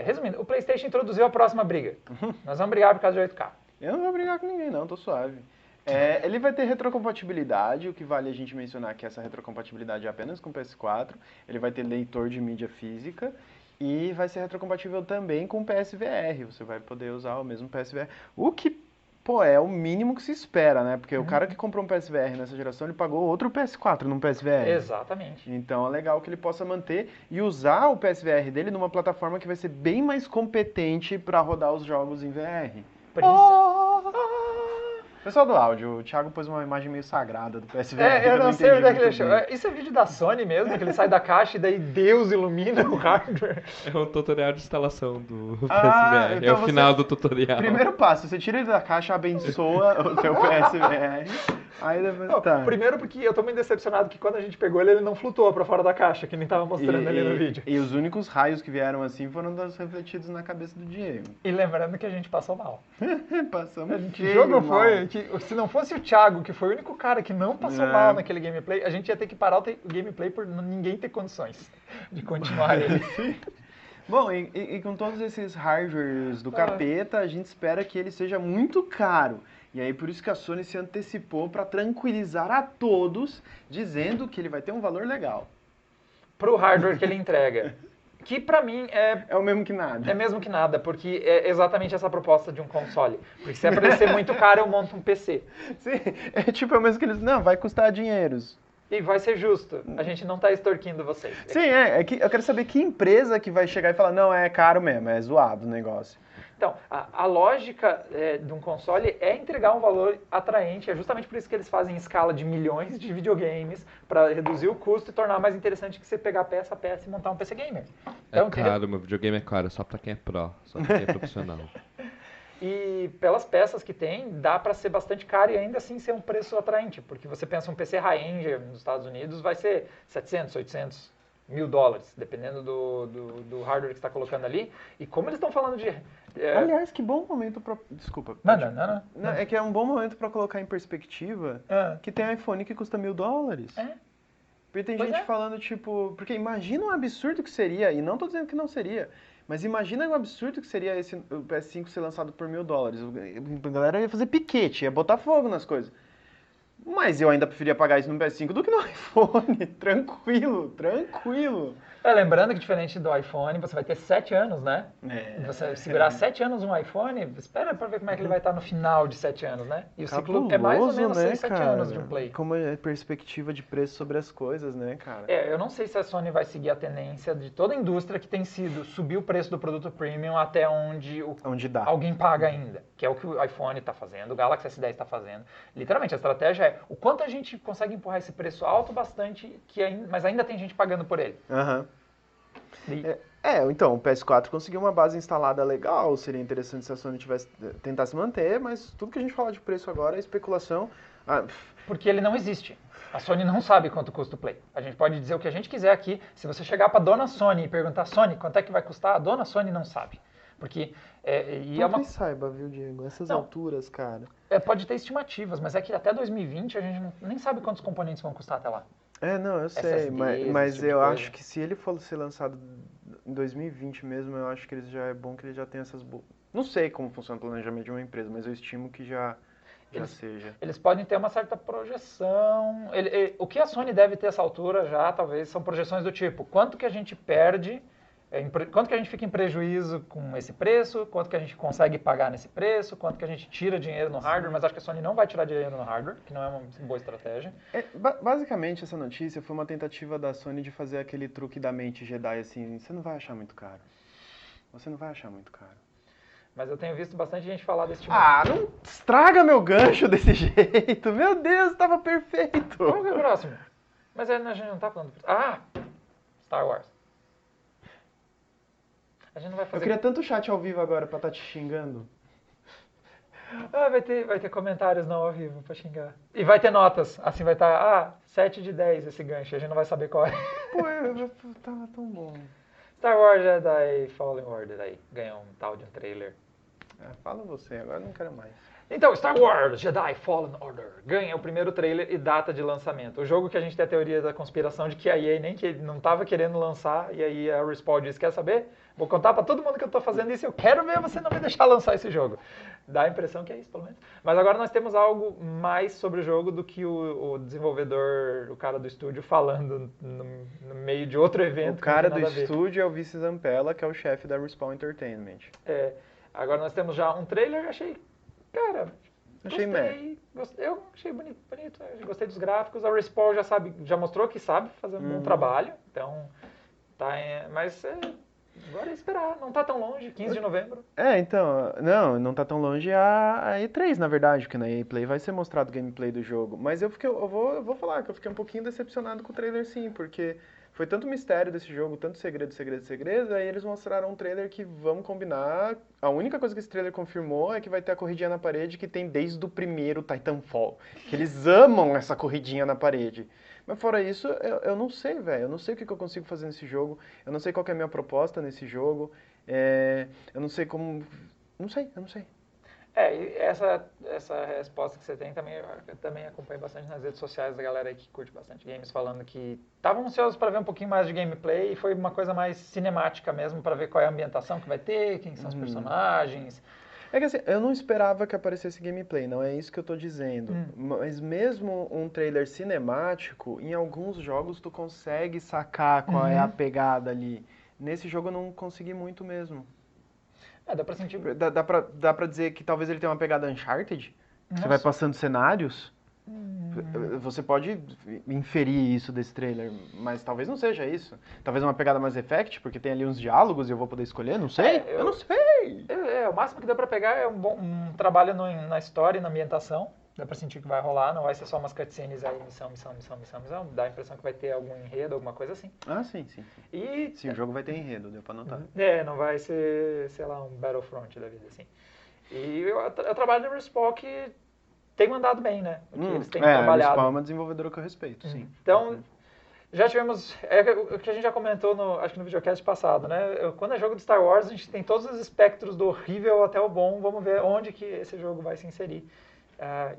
Resumindo, o PlayStation introduziu a próxima briga. Nós vamos brigar por causa de 8K. Eu não vou brigar com ninguém, não, tô suave. Ele vai ter retrocompatibilidade, o que vale a gente mencionar que essa retrocompatibilidade é apenas com o PS4. Ele vai ter leitor de mídia física e vai ser retrocompatível também com o PSVR. Você vai poder usar o mesmo PSVR. O que, pô, é o mínimo que se espera, né? Porque o cara que comprou um PSVR nessa geração, ele pagou outro PS4 num PSVR. Exatamente. Então é legal que ele possa manter e usar o PSVR dele numa plataforma que vai ser bem mais competente para rodar os jogos em VR. Pessoal do áudio, o Thiago pôs uma imagem meio sagrada do PSVR. Eu não sei onde é que ele achou. achou. Isso é vídeo da Sony mesmo, que ele sai da caixa e daí Deus ilumina o hardware. É um tutorial de instalação do Ah, PSVR. então É o final do tutorial. Primeiro passo, você tira ele da caixa, abençoa o seu PSVR. Aí depois tá. Primeiro porque eu tô meio decepcionado que quando a gente pegou ele, ele não flutuou pra fora da caixa, que nem tava mostrando ali no vídeo. E os únicos raios que vieram assim foram refletidos na cabeça do Diego. E lembrando que a gente passou mal. Passamos Que jogo foi? Se não fosse o Thiago, que foi o único cara que não passou mal naquele gameplay, a gente ia ter que parar o gameplay por ninguém ter condições de continuar ele. Bom, e com todos esses hardwares do capeta, a gente espera que ele seja muito caro. E aí por isso que a Sony se antecipou para tranquilizar a todos, dizendo que ele vai ter um valor legal. Pro hardware que ele entrega. Que pra mim é o mesmo que nada. É mesmo que nada, porque é exatamente essa proposta de um console. Porque se é pra ele ser muito caro, eu monto um PC. Sim, é o mesmo que eles... Não, vai custar dinheiros. E vai ser justo. A gente não tá extorquindo vocês. Sim, que eu quero saber que empresa que vai chegar e falar, não, é caro mesmo, é zoado o negócio. Então, a lógica de um console é entregar um valor atraente. É justamente por isso que eles fazem escala de milhões de videogames para reduzir o custo e tornar mais interessante que você pegar peça a peça e montar um PC gamer. Então, é caro, meu videogame é caro, só para quem é pro, só para quem é profissional. E pelas peças que tem, dá para ser bastante caro e ainda assim ser um preço atraente. Porque você pensa um PC high-end nos Estados Unidos vai ser 700, 800, $1.000, dependendo do hardware que você está colocando ali. E como eles estão falando de... Aliás, que bom momento para... Desculpa. Não. É que é um bom momento para colocar em perspectiva que tem iPhone que custa $1.000. Porque tem gente falando, tipo... Porque imagina um absurdo que seria, e não tô dizendo que não seria, mas imagina um absurdo que seria o PS5 ser lançado por $1.000. A galera ia fazer piquete, ia botar fogo nas coisas. Mas eu ainda preferia pagar isso no PS5 do que no iPhone. Tranquilo. Lembrando que diferente do iPhone, você vai ter 7 anos, né? Você segurar 7 anos um iPhone, espera pra ver como é que ele vai estar no final de 7 anos, né? E o ciclo é mais ou menos 6, 7 anos de um Play. Como é perspectiva de preço sobre as coisas, né, cara? Eu não sei se a Sony vai seguir a tendência de toda a indústria que tem sido subir o preço do produto premium até onde alguém paga ainda. Que é o que o iPhone está fazendo, o Galaxy S10 está fazendo. Literalmente, a estratégia é o quanto a gente consegue empurrar esse preço alto bastante, mas ainda tem gente pagando por ele. Então, o PS4 conseguiu uma base instalada legal, seria interessante se a Sony tentasse manter, mas tudo que a gente fala de preço agora é especulação. Porque ele não existe. A Sony não sabe quanto custa o Play. A gente pode dizer o que a gente quiser aqui. Se você chegar para dona Sony e perguntar, Sony, quanto é que vai custar? A dona Sony não sabe. Porque Talvez saiba, viu, Diego? Essas alturas, cara. Pode ter estimativas, mas é que até 2020 a gente nem sabe quantos componentes vão custar até lá. Eu sei, SSDs, mas tipo eu acho que se ele for ser lançado em 2020 mesmo, eu acho que é bom que ele já tenha essas... Não sei como funciona o planejamento de uma empresa, mas eu estimo que já seja. Eles podem ter uma certa projeção. O que a Sony deve ter essa altura já, talvez, são projeções do tipo, quanto que a gente perde Quanto que a gente fica em prejuízo com esse preço, quanto que a gente consegue pagar nesse preço, quanto que a gente tira dinheiro no hardware, mas acho que a Sony não vai tirar dinheiro no hardware, que não é uma boa estratégia. Basicamente, essa notícia foi uma tentativa da Sony de fazer aquele truque da mente Jedi, assim, você não vai achar muito caro. Você não vai achar muito caro. Mas eu tenho visto bastante gente falar desse tipo. Não estraga meu gancho desse jeito. Meu Deus, tava perfeito. Qual que é o próximo? Mas a gente não tá falando... Star Wars. A gente não vai fazer... Eu queria tanto chat ao vivo agora pra estar te xingando. Vai ter comentários não ao vivo pra xingar. E vai ter notas. Assim vai estar, 7 de 10 esse gancho. A gente não vai saber qual é. Pô, eu tava tão bom. Star Wars Jedi Fallen Order aí. Ganhou um tal de um trailer. Fala você, agora eu não quero mais. Então, Star Wars Jedi Fallen Order ganha o primeiro trailer e data de lançamento. O jogo que a gente tem a teoria da conspiração de que a EA nem que não estava querendo lançar, e aí a Respawn disse, quer saber? Vou contar para todo mundo que eu estou fazendo isso, eu quero ver você não me deixar lançar esse jogo. Dá a impressão que é isso, pelo menos. Mas agora nós temos algo mais sobre o jogo do que o desenvolvedor, o cara do estúdio, falando no meio de outro evento. O cara do estúdio é o Vice Zampella, que é o chefe da Respawn Entertainment. Agora nós temos já um trailer, achei gostei, eu achei bonito, eu gostei dos gráficos, a Respawn já mostrou que sabe fazer um bom trabalho, então, agora é esperar, não tá tão longe, 15 de novembro. Então, não tá tão longe a E3, na verdade, porque na EA Play vai ser mostrado o gameplay do jogo, mas eu vou falar que eu fiquei um pouquinho decepcionado com o trailer sim, porque foi tanto mistério desse jogo, tanto segredo, aí eles mostraram um trailer que, vamos combinar, a única coisa que esse trailer confirmou é que vai ter a corridinha na parede que tem desde o primeiro Titanfall, que eles amam essa corridinha na parede. Mas fora isso, eu não sei, velho, eu não sei o que eu consigo fazer nesse jogo, eu não sei qual que é a minha proposta nesse jogo, eu não sei como... eu não sei. E essa resposta que você tem também, eu também acompanho bastante nas redes sociais da galera aí que curte bastante games, falando que estavam ansiosos para ver um pouquinho mais de gameplay e foi uma coisa mais cinemática mesmo, para ver qual é a ambientação que vai ter, quem são os personagens. É que assim, eu não esperava que aparecesse gameplay, não é isso que eu tô dizendo. Mas mesmo um trailer cinemático, em alguns jogos tu consegue sacar qual é a pegada ali. Nesse jogo eu não consegui muito mesmo. Dá pra sentir. Dá pra dizer que talvez ele tenha uma pegada Uncharted? Nossa. Você vai passando cenários? Você pode inferir isso desse trailer, mas talvez não seja isso. Talvez uma pegada mais Effect, porque tem ali uns diálogos e eu vou poder escolher, não sei. Eu não sei! O máximo que dá pra pegar é um trabalho na história e na ambientação. Dá pra sentir que vai rolar, não vai ser só umas cutscenes aí, missão. Dá a impressão que vai ter algum enredo, alguma coisa assim. Sim. Sim, o jogo vai ter enredo, deu pra notar. Não vai ser, sei lá, um Battlefront da vida, assim. E eu trabalho no Respawn que tem mandado bem, né? Eles têm trabalhado. A Respawn é uma desenvolvedora que eu respeito, sim. Então, já tivemos, o que a gente já comentou, acho que no videocast passado, né? Quando é jogo de Star Wars, a gente tem todos os espectros do horrível até o bom, vamos ver onde que esse jogo vai se inserir.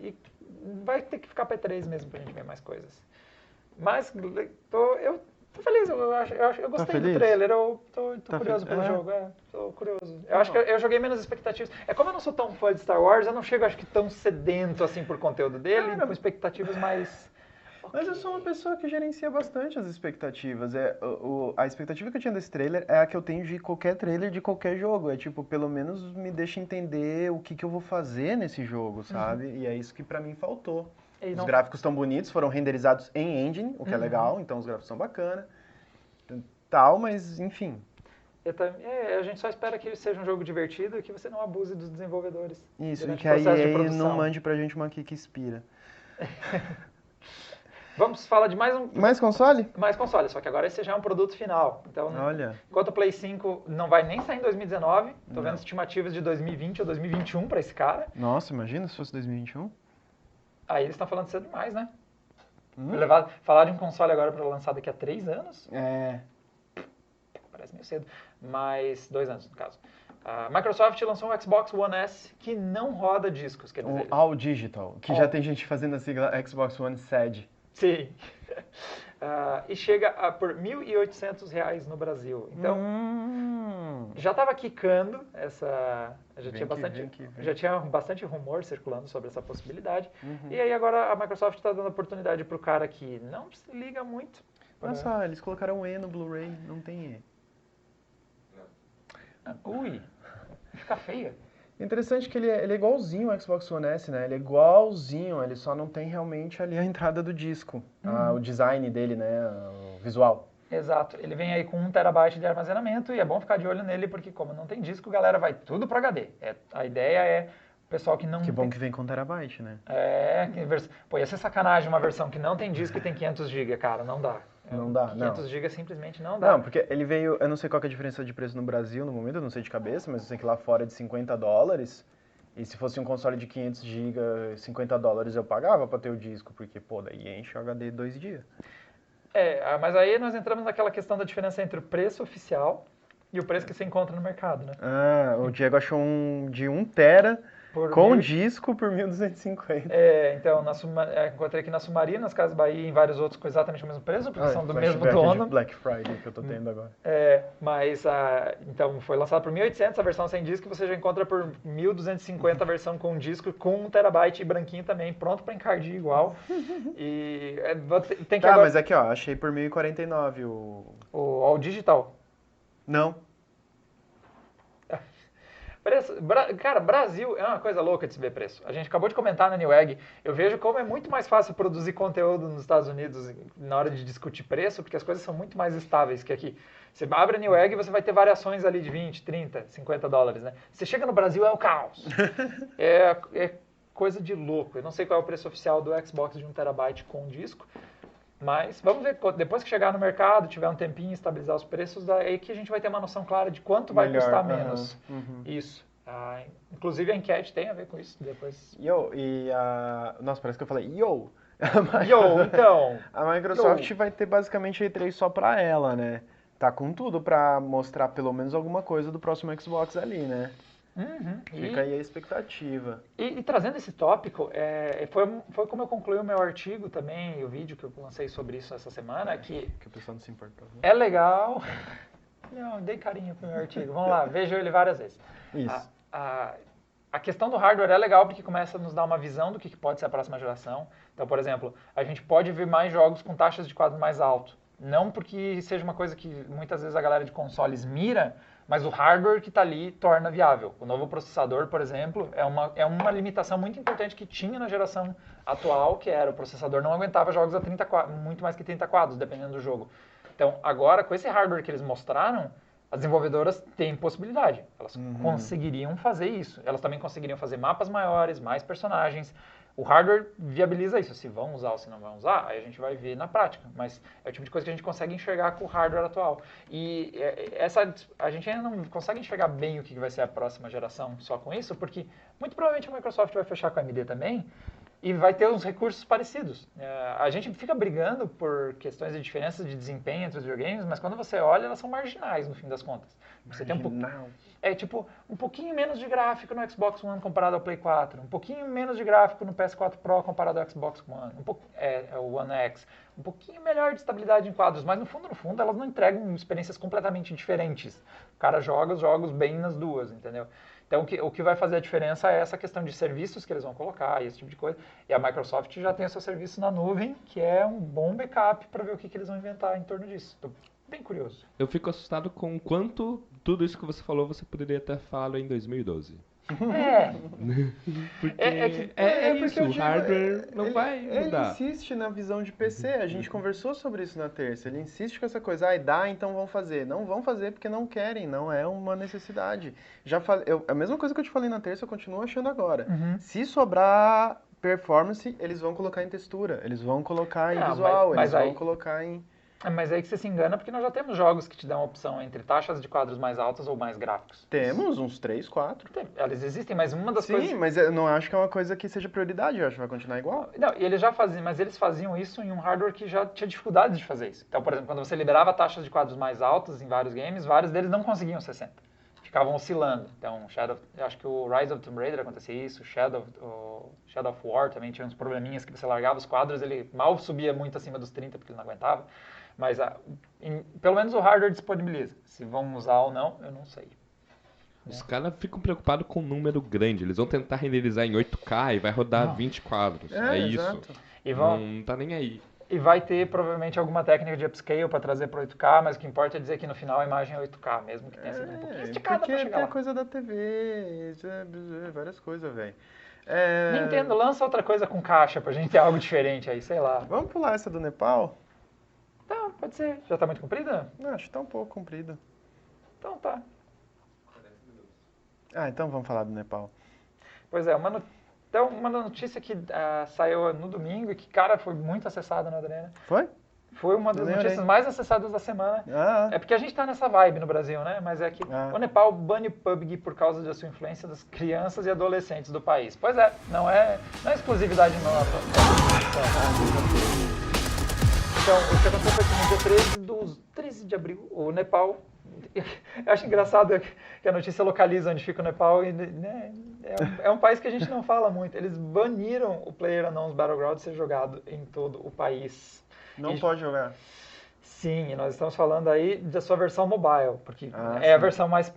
E vai ter que ficar P3 mesmo pra gente ver mais coisas. Mas eu tô feliz, eu gostei do trailer, eu tô curioso pelo jogo, tô curioso. Eu acho que eu joguei menos expectativas. Como eu não sou tão fã de Star Wars, eu não chego, acho que, tão sedento assim por conteúdo dele, com expectativas mais... Mas eu sou uma pessoa que gerencia bastante as expectativas. A expectativa que eu tinha desse trailer é a que eu tenho de qualquer trailer de qualquer jogo. É tipo, pelo menos me deixa entender o que eu vou fazer nesse jogo, sabe? E é isso que pra mim faltou. Os gráficos estão bonitos, foram renderizados em engine, o que é legal, então os gráficos são bacanas. Tal, mas enfim. A gente só espera que seja um jogo divertido e que você não abuse dos desenvolvedores. Isso, e que a EA não mande pra gente uma Kika Inspira. Vamos falar de mais um... Mais console? Mais console, só que agora esse já é um produto final. Então, enquanto o Play 5 não vai nem sair em 2019, tô vendo estimativas de 2020 ou 2021 pra esse cara. Nossa, imagina se fosse 2021. Aí eles estão falando cedo demais, né? Falar de um console agora pra lançar daqui a 3 anos? Parece meio cedo, mas 2 anos no caso. A Microsoft lançou um Xbox One S que não roda discos, quer dizer. O All Digital, que já tem gente fazendo a sigla Xbox One SED. Sim. E chega por R$ 1.800 no Brasil. Então, já estava quicando essa... Já tinha bastante rumor circulando sobre essa possibilidade. E aí agora a Microsoft está dando oportunidade para o cara que não se liga muito. Olha só, eles colocaram E no Blu-ray, não tem E. Ui, fica feia. Interessante que ele é igualzinho ao Xbox One S, né? Ele é igualzinho, ele só não tem realmente ali a entrada do disco, o design dele, né? O visual. Exato, ele vem aí com 1 TB de armazenamento e é bom ficar de olho nele porque como não tem disco, galera vai tudo pro HD. A ideia é o pessoal que não Que bom tem... que vem com 1 TB, né? Pô, ia ser sacanagem uma versão que não tem disco e tem 500 GB, cara, não dá. Não dá, 500 GB simplesmente não dá. Não, porque ele veio, eu não sei qual que é a diferença de preço no Brasil no momento, eu não sei de cabeça, mas eu sei que lá fora é de $50. E se fosse um console de 500 GB, $50 eu pagava pra ter o disco, porque, pô, daí enche o HD 2 dias. Mas aí nós entramos naquela questão da diferença entre o preço oficial e o preço que você encontra no mercado, né? O Diego achou um de 1 tera com disco por 1.250. Então, encontrei aqui na Submarino, nas Casas Bahia e em vários outros com exatamente o mesmo preço, porque são do mesmo dono. De Black Friday que eu tô tendo agora. Então, foi lançado por 1.800 a versão sem disco e você já encontra por 1.250 a versão com disco, com 1 TB e branquinho também, pronto para encardir igual. E tem que mas aqui, ó, achei por 1.049 o All Digital. Não. Cara, Brasil é uma coisa louca de se ver preço. A gente acabou de comentar na Newegg. Eu vejo como é muito mais fácil produzir conteúdo nos Estados Unidos na hora de discutir preço, porque as coisas são muito mais estáveis que aqui. Você abre a Newegg e você vai ter variações ali de 20, 30, $50, né? Você chega no Brasil, é o caos. É coisa de louco. Eu não sei qual é o preço oficial do Xbox de 1 TB com disco, mas vamos ver, depois que chegar no mercado, tiver um tempinho, estabilizar os preços, daí que a gente vai ter uma noção clara de quanto vai custar menos. Isso. Inclusive a enquete tem a ver com isso depois. Nossa, parece que eu falei então. A Microsoft vai ter basicamente a E3 só pra ela, né? Tá com tudo pra mostrar pelo menos alguma coisa do próximo Xbox ali, né? Fica aí a expectativa. E trazendo esse tópico, foi como eu concluí o meu artigo também, o vídeo que eu lancei sobre isso essa semana, que o pessoal não se importou. É legal. Não, dei carinho pro meu artigo. Vamos lá, vejo ele várias vezes. Isso. A questão do hardware é legal porque começa a nos dar uma visão do que pode ser a próxima geração. Então, por exemplo, a gente pode ver mais jogos com taxas de quadro mais alto. Não porque seja uma coisa que muitas vezes a galera de consoles mira, mas o hardware que está ali torna viável. O novo processador, por exemplo, é uma limitação muito importante que tinha na geração atual, que era o processador não aguentava jogos a 30 muito mais que 30 quadros, dependendo do jogo. Então, agora, com esse hardware que eles mostraram, as desenvolvedoras têm possibilidade. Elas conseguiriam fazer isso. Elas também conseguiriam fazer mapas maiores, mais personagens. O hardware viabiliza isso. Se vão usar ou se não vão usar, aí a gente vai ver na prática. Mas é o tipo de coisa que a gente consegue enxergar com o hardware atual. E a gente ainda não consegue enxergar bem o que vai ser a próxima geração só com isso, porque muito provavelmente a Microsoft vai fechar com a AMD também e vai ter uns recursos parecidos. A gente fica brigando por questões de diferenças de desempenho entre os videogames, mas quando você olha, elas são marginais no fim das contas. Você tem um pouquinho menos de gráfico no Xbox One comparado ao Play 4, um pouquinho menos de gráfico no PS4 Pro comparado ao Xbox One, o One X, um pouquinho melhor de estabilidade em quadros, mas no fundo elas não entregam experiências completamente diferentes. O cara joga os jogos bem nas duas, entendeu? Então, o que vai fazer a diferença é essa questão de serviços que eles vão colocar e esse tipo de coisa. E a Microsoft já tem o seu serviço na nuvem, que é um bom backup para ver o que eles vão inventar em torno disso. Estou bem curioso. Eu fico assustado com quanto tudo isso que você falou você poderia ter falado em 2012. Porque o hardware não vai mudar. Ele insiste na visão de PC, a gente conversou sobre isso na terça, ele insiste com essa coisa, dá, então vão fazer. Não vão fazer porque não querem, não é uma necessidade. A mesma coisa que eu te falei na terça, eu continuo achando agora. Se sobrar performance, eles vão colocar em textura, eles vão colocar em visual, eles vão colocar em... Mas aí que você se engana, porque nós já temos jogos que te dão a opção entre taxas de quadros mais altas ou mais gráficos. Temos uns 3, 4. Elas existem, mas uma das coisas... Sim, mas eu não acho que é uma coisa que seja prioridade, eu acho que vai continuar igual. Não, e eles já faziam, mas eles faziam isso em um hardware que já tinha dificuldade de fazer isso. Então, por exemplo, quando você liberava taxas de quadros mais altas em vários games, vários deles não conseguiam 60. Ficavam oscilando. Então, eu acho que o Rise of Tomb Raider acontecia isso, Shadow of War também tinha uns probleminhas que você largava os quadros, ele mal subia muito acima dos 30 porque ele não aguentava. Mas pelo menos o hardware disponibiliza. Se vão usar ou não, eu não sei. Os caras ficam preocupados com um número grande. Eles vão tentar renderizar em 8K e vai rodar 20 quadros. É isso. E não tá nem aí. E vai ter provavelmente alguma técnica de upscale para trazer para 8K, mas o que importa é dizer que no final a imagem é 8K, mesmo que tenha sido um pouquinho esticada para Porque chegar tem a lá. coisa da TV, várias coisas, velho. Nintendo, lança outra coisa com caixa pra gente ter algo diferente aí, sei lá. Vamos pular essa do Nepal? Tá, pode ser. Já tá muito comprida? Não, acho que tá um pouco comprida. Então tá. Então vamos falar do Nepal. Pois é, então, uma notícia que saiu no domingo e que, cara, foi muito acessada na Adrena. Foi? Foi uma das notícias mais acessadas da semana. É porque a gente tá nessa vibe no Brasil, né? Mas é que o Nepal bane PUBG por causa da sua influência das crianças e adolescentes do país. Pois é, não é exclusividade nossa. Então, o que aconteceu foi que no dia 13 de abril, o Nepal... Eu acho engraçado que a notícia localiza onde fica o Nepal e, né, é um país que a gente não fala muito. Eles baniram o PlayerUnknown's Battlegrounds ser jogado em todo o país. Não pode jogar. Sim, e nós estamos falando aí da sua versão mobile, porque sim. a versão mais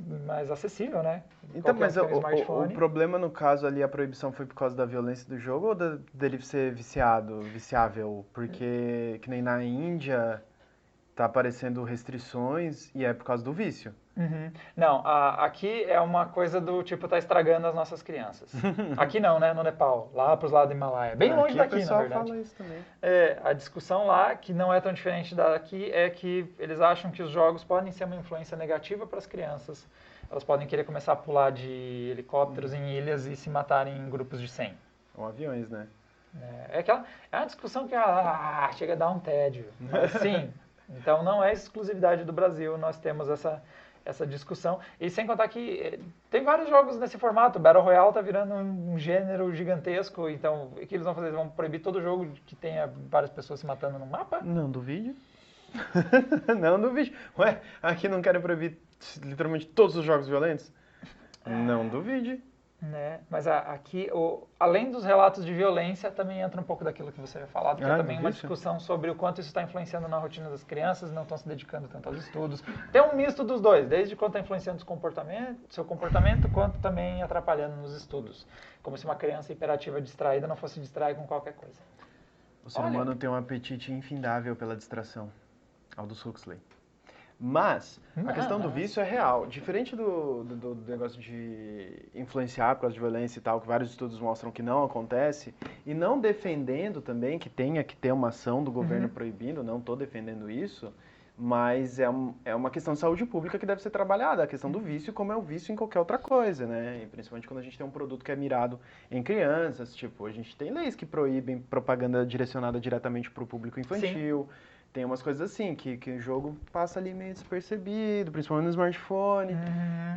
acessível, né? Então, mas o problema no caso ali, a proibição foi por causa da violência do jogo ou dele ser viciável? Porque, que nem na Índia, tá aparecendo restrições e é por causa do vício. Uhum. Não, aqui é uma coisa do tipo, tá estragando as nossas crianças. Aqui não, né? No Nepal, lá pros lados do Himalaia. Bem longe daqui, na verdade. O pessoal fala isso também. A discussão lá, que não é tão diferente daqui, é que eles acham que os jogos podem ser uma influência negativa para as crianças. Elas podem querer começar a pular de helicópteros em ilhas e se matarem em grupos de 100. Ou aviões, né? É uma discussão que chega a dar um tédio. Mas, sim, então não é exclusividade do Brasil, nós temos essa discussão. E sem contar que tem vários jogos nesse formato. Battle Royale tá virando um gênero gigantesco. Então, o que eles vão fazer? Eles vão proibir todo jogo que tenha várias pessoas se matando no mapa? Não duvide. Não duvide. Ué, aqui não querem proibir literalmente todos os jogos violentos? Não duvide. Né? Mas aqui, além dos relatos de violência, também entra um pouco daquilo que você havia falado, que é também uma discussão sobre o quanto isso está influenciando na rotina das crianças, não estão se dedicando tanto aos estudos. Tem um misto dos dois, desde quanto está influenciando seu comportamento, quanto também atrapalhando nos estudos. Como se uma criança hiperativa distraída não fosse distrair com qualquer coisa. O ser humano tem um apetite infindável pela distração. Aldous Huxley. Mas a questão do vício é real. Diferente do negócio de influenciar por causa de violência e tal, que vários estudos mostram que não acontece, e não defendendo também que tenha que ter uma ação do governo proibindo, não estou defendendo isso, mas é uma questão de saúde pública que deve ser trabalhada, a questão do vício, como é o vício em qualquer outra coisa, né? E principalmente quando a gente tem um produto que é mirado em crianças, tipo, a gente tem leis que proíbem propaganda direcionada diretamente para o público infantil. Sim. Tem umas coisas assim, que o jogo passa ali meio despercebido, principalmente no smartphone.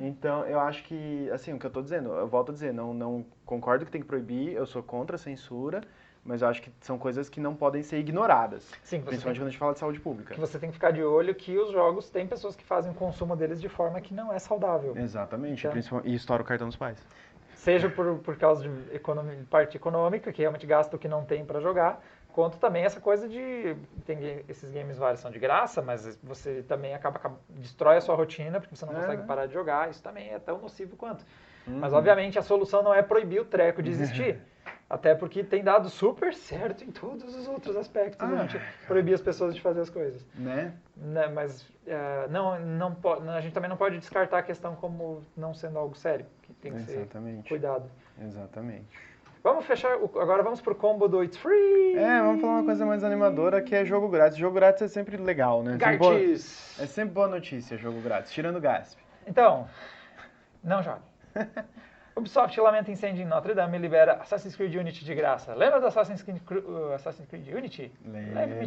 Então, eu acho que, assim, o que eu tô dizendo, eu volto a dizer, não concordo que tem que proibir, eu sou contra a censura, mas eu acho que são coisas que não podem ser ignoradas. Sim, principalmente quando a gente fala de saúde pública. Que você tem que ficar de olho que os jogos têm pessoas que fazem o consumo deles de forma que não é saudável. Exatamente, e estoura o cartão dos pais. Seja por causa de parte econômica, que realmente gasta o que não tem para jogar, quanto também essa coisa de... esses games vários são de graça, mas você também destrói a sua rotina, porque você não consegue parar de jogar. Isso também é tão nocivo quanto. Mas, obviamente, a solução não é proibir o treco de existir. Até porque tem dado super certo em todos os outros aspectos. A gente proibir as pessoas de fazer as coisas. Né? Mas a gente também não pode descartar a questão como não sendo algo sério. Que tem que ser cuidado. Exatamente. Vamos fechar, agora vamos pro combo do It's Free! Vamos falar uma coisa mais animadora, que é jogo grátis. Jogo grátis é sempre legal, né? É sempre boa notícia, jogo grátis, tirando o Gasp. Então, não jogue. Ubisoft lamenta incêndio em Notre Dame e libera Assassin's Creed Unity de graça. Lembra do Assassin's Creed Unity?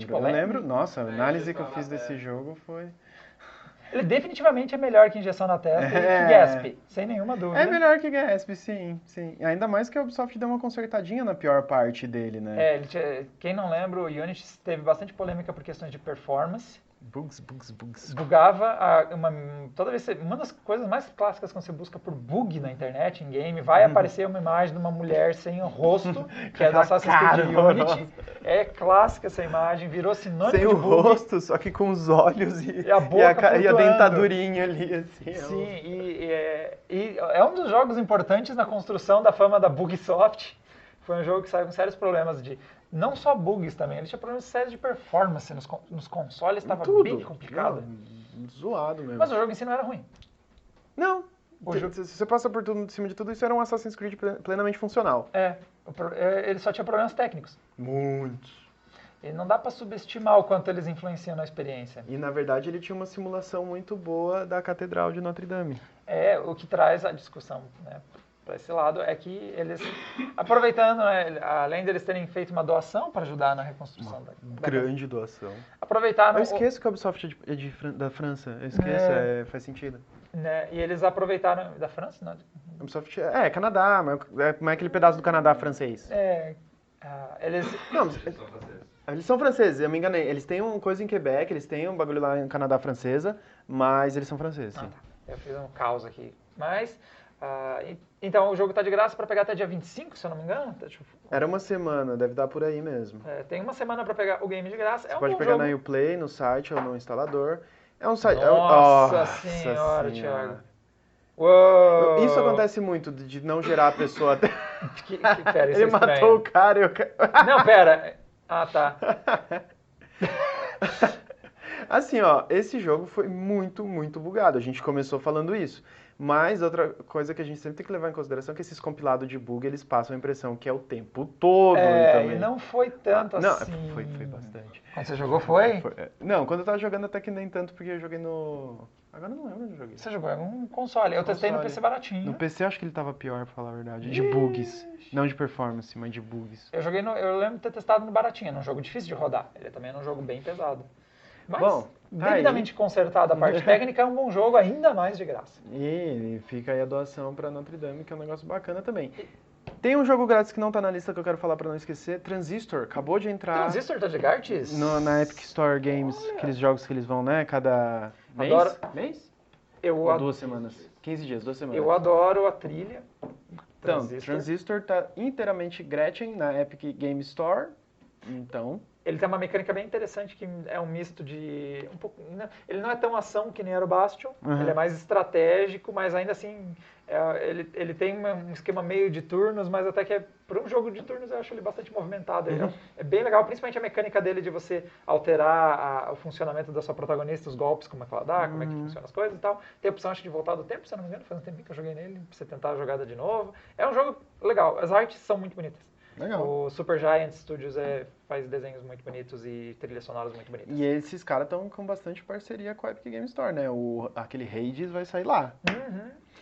Eu lembro. Nossa, a análise que eu fiz desse jogo foi... Ele definitivamente é melhor que Injeção na Testa e que Gasp, sem nenhuma dúvida. É melhor que Gasp, sim. Ainda mais que a Ubisoft deu uma consertadinha na pior parte dele, né? Quem não lembra, o Unity teve bastante polêmica por questões de performance. Bugs. Bugava toda vez uma das coisas mais clássicas quando você busca por bug na internet, em game, vai aparecer uma imagem de uma mulher sem o rosto, que é do Assassin's Creed Unity. É clássica essa imagem, virou sinônimo sem de o bug. Rosto, só que com os olhos e a boca e a dentadurinha ali, assim. Sim, e é um dos jogos importantes na construção da fama da Bugsoft. foi um jogo que saiu com sérios problemas de... Não só bugs também, ele tinha problemas sérios de performance nos consoles, estava bem complicado. Não, zoado mesmo. Mas o jogo em si não era ruim. Não. O jogo... Se você passa por tudo, em cima de tudo, isso era um Assassin's Creed plenamente funcional. Ele só tinha problemas técnicos. Muitos. E não dá pra subestimar o quanto eles influenciam na experiência. E, na verdade, ele tinha uma simulação muito boa da Catedral de Notre Dame. O que traz a discussão, né, para esse lado é que eles, aproveitando, né, além deles terem feito uma doação para ajudar na reconstrução da grande doação. Aproveitaram... Eu esqueço que a Ubisoft da França. Eu esqueço, faz sentido. Né, e eles aproveitaram... Da França? Não. Ubisoft Canadá, mas é aquele pedaço do Canadá francês. Eles... Não, eles são franceses, eu me enganei. Eles têm uma coisa em Quebec, eles têm um bagulho lá em Canadá francesa, mas eles são franceses, sim. Eu fiz um caos aqui. Mas, então o jogo tá de graça para pegar até dia 25, se eu não me engano. Era uma semana, deve dar por aí mesmo. Tem uma semana para pegar o game de graça. Você pode pegar na Uplay, no site ou no instalador. É um site... Nossa senhora, Thiago. Uou. Isso acontece muito, de não gerar a pessoa até... Pera, isso Ele matou o cara e o cara... Não, pera. Ah, tá. Assim, esse jogo foi muito, muito bugado. A gente começou falando isso. Mas outra coisa que a gente sempre tem que levar em consideração é que esses compilados de bug, eles passam a impressão que é o tempo todo. E não foi tanto não, assim. Foi bastante. Quando você jogou, foi? Não, quando eu tava jogando até que nem tanto, porque eu joguei no... Agora eu não lembro onde eu joguei. Você jogou em um console. Eu testei no PC baratinho. No PC eu acho que ele tava pior, pra falar a verdade. De bugs. Não de performance, mas de bugs. Eu lembro de ter testado no baratinho. É um jogo difícil de rodar. Ele também é um jogo bem pesado. Mas, bom, devidamente consertado a parte técnica, é um bom jogo, ainda mais de graça. E fica aí a doação pra Notre Dame, que é um negócio bacana também. Tem um jogo grátis que não tá na lista que eu quero falar pra não esquecer. Transistor, acabou de entrar... Transistor tá de grátis? Na Epic Store Games, aqueles jogos que eles vão, né, cada mês? Mês? Ou 2 semanas? 15 dias, 2 semanas. Eu adoro a trilha. Então, Transistor tá inteiramente Gretchen na Epic Game Store. Então... Ele tem uma mecânica bem interessante que é um misto de... ele não é tão ação que nem era o Bastion, ele é mais estratégico, mas ainda assim ele tem um esquema meio de turnos, mas até que para um jogo de turnos eu acho ele bastante movimentado. Ele é bem legal, principalmente a mecânica dele de você alterar o funcionamento da sua protagonista, os golpes, como é que ela dá, como é que funciona as coisas e tal. Tem a opção, acho, de voltar do tempo, se eu não me engano, faz um tempinho que eu joguei nele, pra você tentar a jogada de novo. É um jogo legal, as artes são muito bonitas. Legal. O Supergiant Studios faz desenhos muito bonitos e trilhas sonoras muito bonitas. E esses caras estão com bastante parceria com a Epic Game Store, né? Aquele Hades vai sair lá.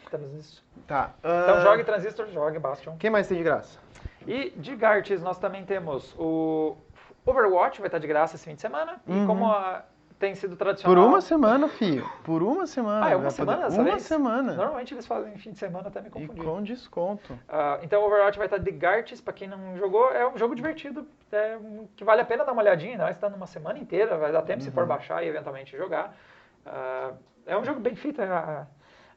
Estamos nisso. Tá. Então jogue Transistor, jogue Bastion. Quem mais tem de graça? E de grátis nós também temos o Overwatch, vai estar de graça esse fim de semana. E como tem sido tradicional... Por uma semana, filho. Por uma semana. É uma semana dessa vez? Uma semana. Normalmente eles fazem fim de semana, até me confundi. E com desconto. Então o Overwatch vai estar de grátis, pra quem não jogou. É um jogo divertido, que vale a pena dar uma olhadinha. Nós estamos uma semana inteira, vai dar tempo se for baixar e eventualmente jogar. É um jogo bem feito.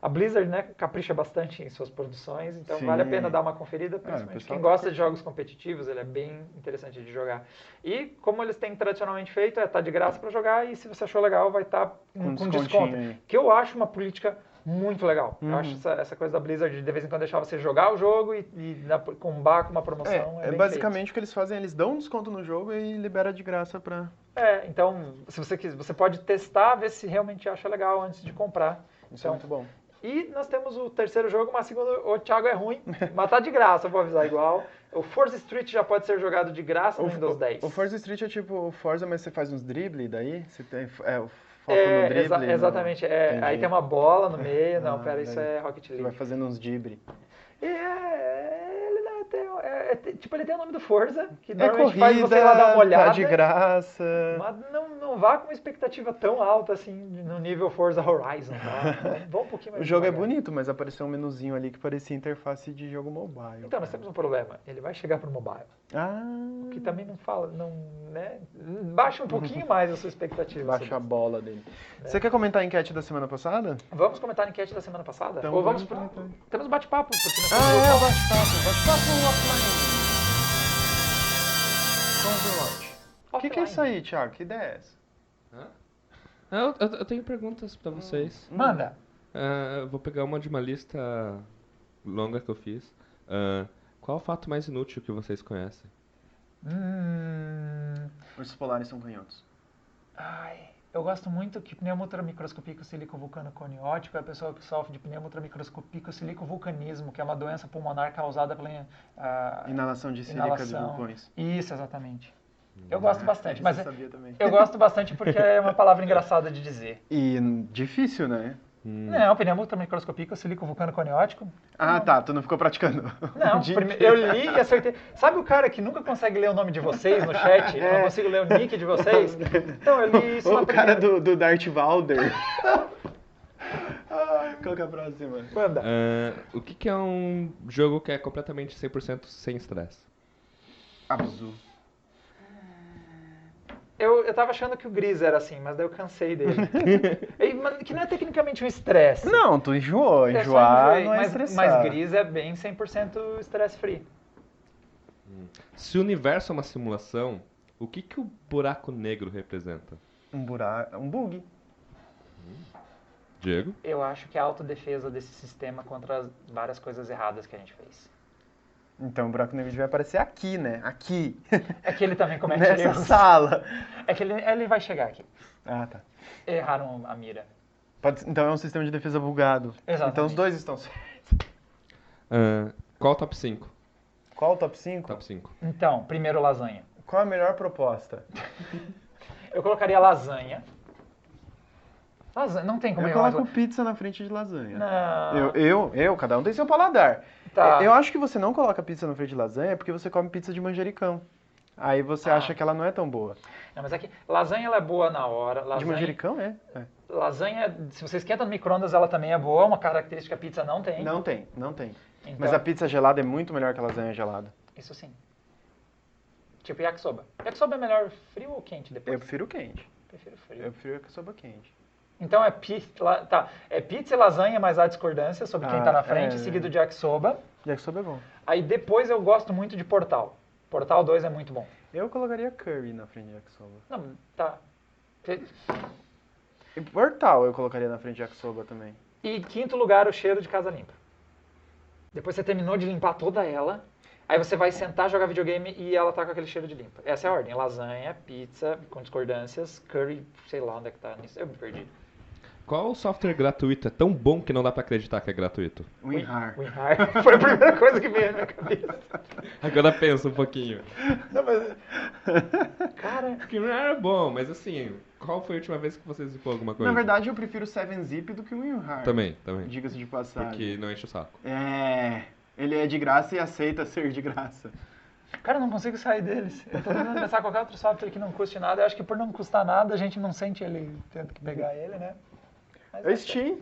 A Blizzard, né, capricha bastante em suas produções, então vale a pena dar uma conferida, principalmente quem gosta de jogos competitivos, ele é bem interessante de jogar. E como eles têm tradicionalmente feito, tá de graça para jogar, e se você achou legal, vai estar com desconto. Que eu acho uma política muito legal. Eu acho essa coisa da Blizzard de vez em quando deixar você jogar o jogo e combar com uma promoção. É basicamente o que eles fazem, eles dão um desconto no jogo e libera de graça pra... Então, se você quiser, você pode testar, ver se realmente acha legal antes de comprar. Isso é muito bom. E nós temos o terceiro jogo, mas segundo o Thiago é ruim, mas tá de graça, eu vou avisar igual. O Forza Street já pode ser jogado de graça no Windows 10. O Forza Street é tipo o Forza, mas você faz uns drible daí? Você tem o foco no drible? Exatamente, aí tem uma bola no meio, isso é Rocket League. Você vai fazendo uns drible. Ele tem o nome do Forza, que normalmente faz você lá dar uma olhada. Tá de graça. Mas não vá com uma expectativa tão alta assim no nível Forza Horizon, tá? Vá um pouquinho mais O jogo devagar. é bonito, mas apareceu um menuzinho ali que parecia interface de jogo mobile. Então, nós temos um problema. Ele vai chegar pro mobile. O que também não fala, né? Baixa um pouquinho mais a sua expectativa. Baixa a bola dele. Você quer comentar a enquete da semana passada? Vamos comentar a enquete da semana passada? Então, ou temos bate-papo. Bate-papo offline. Overwatch. O que é isso aí, Thiago? Que ideia é essa? Eu tenho perguntas pra vocês. Manda. Eu vou pegar uma de uma lista longa que eu fiz. Qual o fato mais inútil que vocês conhecem? Ursos polares são canhotos. Ai, eu gosto muito que pneumoultramicroscópico silico-vulcano-cone óptico é a pessoa que sofre de pneumoultramicroscópico silico-vulcanismo, que é uma doença pulmonar causada pela Inalação de sílica de inalação. vulcões. Isso, exatamente. Eu gosto bastante, mas eu sabia também. eu gosto bastante porque é uma palavra engraçada de dizer. E difícil, né? Não, pneumoultramicroscópico silico-vulcano-cone óptico. Ah, tá, tu não ficou praticando. Não, eu li e acertei. Sabe o cara que nunca consegue ler o nome de vocês no chat? Eu não consigo ler o nick de vocês? Então eu li isso na O cara primeira. do Darth Vader. Qual que é a próxima? Manda. O que é um jogo que é completamente 100% sem estresse? Abzu. Eu tava achando que o Gris era assim, mas daí eu cansei dele. Que não é tecnicamente um estresse. Não, tu enjoou. É só Enjoar enjoei, não é mas estressar. Gris é bem 100% stress-free. Se o universo é uma simulação, o que o buraco negro representa? Um buraco, um bug. Diego? Eu acho que é a autodefesa desse sistema contra as várias coisas erradas que a gente fez. Então o buraco negro vai aparecer aqui, né? Aqui. É que ele também comete Nessa erros. sala. É que ele vai chegar aqui. Ah, tá. Erraram a mira. Então é um sistema de defesa bugado. Exatamente. Então os dois estão certos. Qual o top 5? Qual o top 5? Top 5. Então, primeiro lasanha. Qual a melhor proposta? Eu colocaria lasanha. Lasanha, não tem como Eu errar. coloco pizza na frente de lasanha. Não. Cada um tem seu paladar. Tá. Eu acho que você não coloca pizza na frente de lasanha porque você come pizza de manjericão. Aí você acha que ela não é tão boa. Não, mas é que lasanha ela é boa na hora. De Lasanha, manjericão é? lasanha, se você esquenta no micro-ondas, ela também é boa. Uma característica que a pizza não tem. Não tem. Então, Mas a pizza gelada é muito melhor que a lasanha gelada. Isso sim. Tipo yakisoba. Yakisoba é melhor frio ou quente depois? Eu prefiro quente. Prefiro frio. Eu prefiro yakisoba quente. Então é pizza e lasanha, mas há discordância sobre quem tá na frente, seguido de yakisoba. Yakisoba é bom. Aí depois eu gosto muito de Portal. Portal 2 é muito bom. Eu colocaria curry na frente de yakisoba. Não, tá. E Portal eu colocaria na frente de yakisoba também. E quinto lugar, o cheiro de casa limpa. Depois você terminou de limpar toda ela, aí você vai sentar, jogar videogame e ela tá com aquele cheiro de limpa. Essa é a ordem. Lasanha, pizza, com discordâncias, curry, sei lá onde é que tá nisso. Eu me perdi. Qual software gratuito é tão bom que não dá pra acreditar que é gratuito? WinRAR. WinRAR foi a primeira coisa que veio na minha cabeça. Agora pensa um pouquinho. Não, mas... Cara... Porque WinRAR é bom, mas assim, qual foi a última vez que você zipou alguma coisa? Na verdade, eu prefiro o 7-Zip do que o WinRAR. Também. Diga-se de passagem. Porque não enche o saco. Ele é de graça e aceita ser de graça. Cara, eu não consigo sair deles. Eu tô tentando pensar qualquer outro software que não custe nada. Eu acho que por não custar nada, a gente não sente ele tendo que pegar ele, né? Mas É Steam.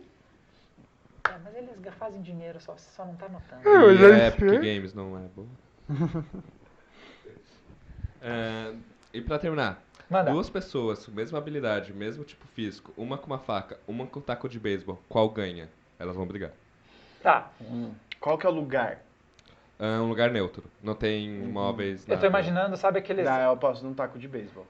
mas eles fazem dinheiro, você só não tá notando. Mas E é a Epic Steam. Games não é bom. E pra terminar, Manda. duas pessoas com mesma habilidade, mesmo tipo físico, uma com uma faca, uma com taco de beisebol, qual ganha? Elas vão brigar. Tá. Qual que é o lugar? Um lugar neutro, não tem móveis, Eu tô nada. imaginando, sabe aqueles... Eu posso num taco de beisebol.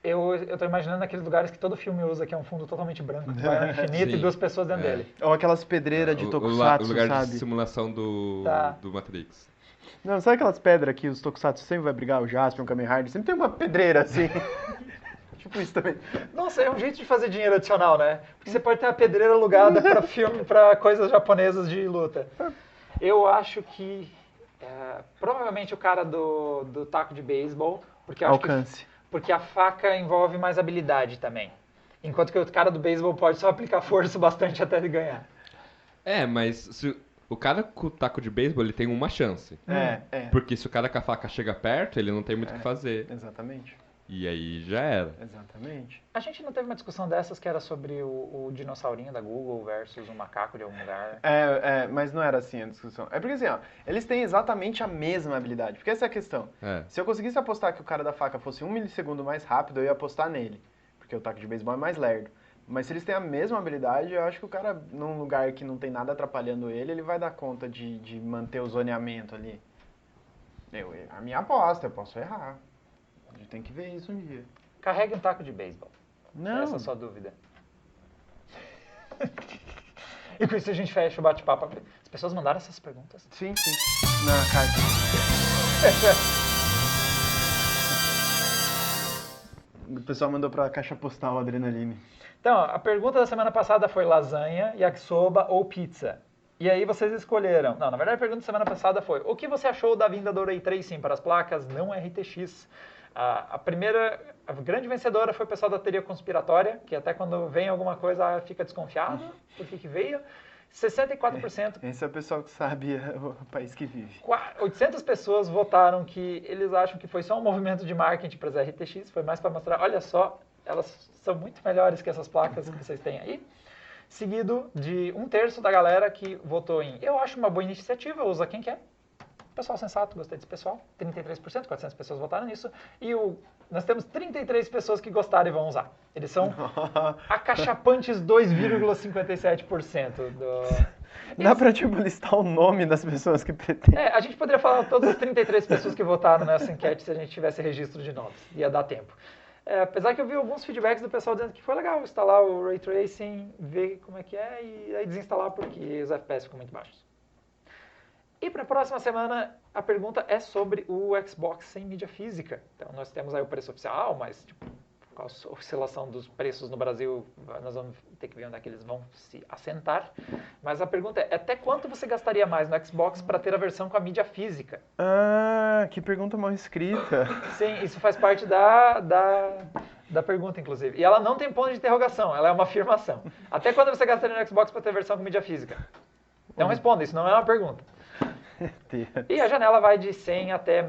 Eu tô imaginando aqueles lugares que todo filme usa, que é um fundo totalmente branco, que vai ao infinito Sim. e duas pessoas dentro dele. Ou aquelas pedreiras de O tokusatsu, lugar sabe? de simulação do Tá. Matrix. Não, sabe aquelas pedras que os tokusatsu sempre vai brigar, o Jaspion, o Kamen Rider? Sempre tem uma pedreira assim. Tipo isso também. Nossa, é um jeito de fazer dinheiro adicional, né? Porque você pode ter a pedreira alugada pra filme, pra coisas japonesas de luta. Eu acho que provavelmente o cara do taco de beisebol, porque eu acho Alcance. porque a faca envolve mais habilidade também. Enquanto que o cara do beisebol pode só aplicar força bastante até ele ganhar. Mas se o cara com o taco de beisebol, ele tem uma chance. Porque se o cara com a faca chega perto, ele não tem muito o que fazer. Exatamente. E aí já era. Exatamente. A gente não teve uma discussão dessas que era sobre o dinossaurinho da Google versus o macaco de algum lugar? Mas não era assim a discussão. É porque assim, ó, eles têm exatamente a mesma habilidade. Porque essa é a questão. Se eu conseguisse apostar que o cara da faca fosse 1 milissegundo mais rápido, eu ia apostar nele. Porque o taco de beisebol é mais lerdo. Mas se eles têm a mesma habilidade, eu acho que o cara, num lugar que não tem nada atrapalhando ele vai dar conta de manter o zoneamento ali. A minha aposta, eu posso errar. A gente tem que ver isso um dia. Carregue um taco de beisebol. Não. Essa é a sua dúvida. E com isso a gente fecha o bate-papo. As pessoas mandaram essas perguntas? Sim. Na carta. O pessoal mandou pra caixa postal Adrenaline. Então, a pergunta da semana passada foi lasanha, yakisoba ou pizza. E aí vocês escolheram. Não, na verdade a pergunta da semana passada foi: o que você achou da vinda do Ray Tracing para as placas não RTX? A grande vencedora foi o pessoal da teoria conspiratória, que até quando vem alguma coisa fica desconfiado por que veio. 64%. Esse é o pessoal que sabe o país que vive. 800 pessoas votaram que eles acham que foi só um movimento de marketing para as RTX, foi mais para mostrar, olha só, elas são muito melhores que essas placas que vocês têm aí. Seguido de 1/3 da galera que votou em eu acho uma boa iniciativa, usa quem quer. Pessoal sensato, gostei desse pessoal. 33%, 400 pessoas votaram nisso. E nós temos 33 pessoas que gostaram e vão usar. Eles são acachapantes 2,57% Dá pra, tipo, listar o nome das pessoas que pretendem. A gente poderia falar todas as 33 pessoas que votaram nessa enquete se a gente tivesse registro de nomes. Ia dar tempo. Apesar que eu vi alguns feedbacks do pessoal dizendo que foi legal instalar o Ray Tracing, ver como é que é e aí desinstalar porque os FPS ficam muito baixos. E para a próxima semana, a pergunta é sobre o Xbox sem mídia física. Então, nós temos aí o preço oficial, mas tipo, com a oscilação dos preços no Brasil, nós vamos ter que ver onde é que eles vão se assentar. Mas a pergunta é, até quanto você gastaria mais no Xbox para ter a versão com a mídia física? Ah, que pergunta mal escrita. Sim, isso faz parte da pergunta, inclusive. E ela não tem ponto de interrogação, ela é uma afirmação. Até quando você gastaria no Xbox para ter a versão com mídia física? Não responda, isso não é uma pergunta. E a janela vai de 100 até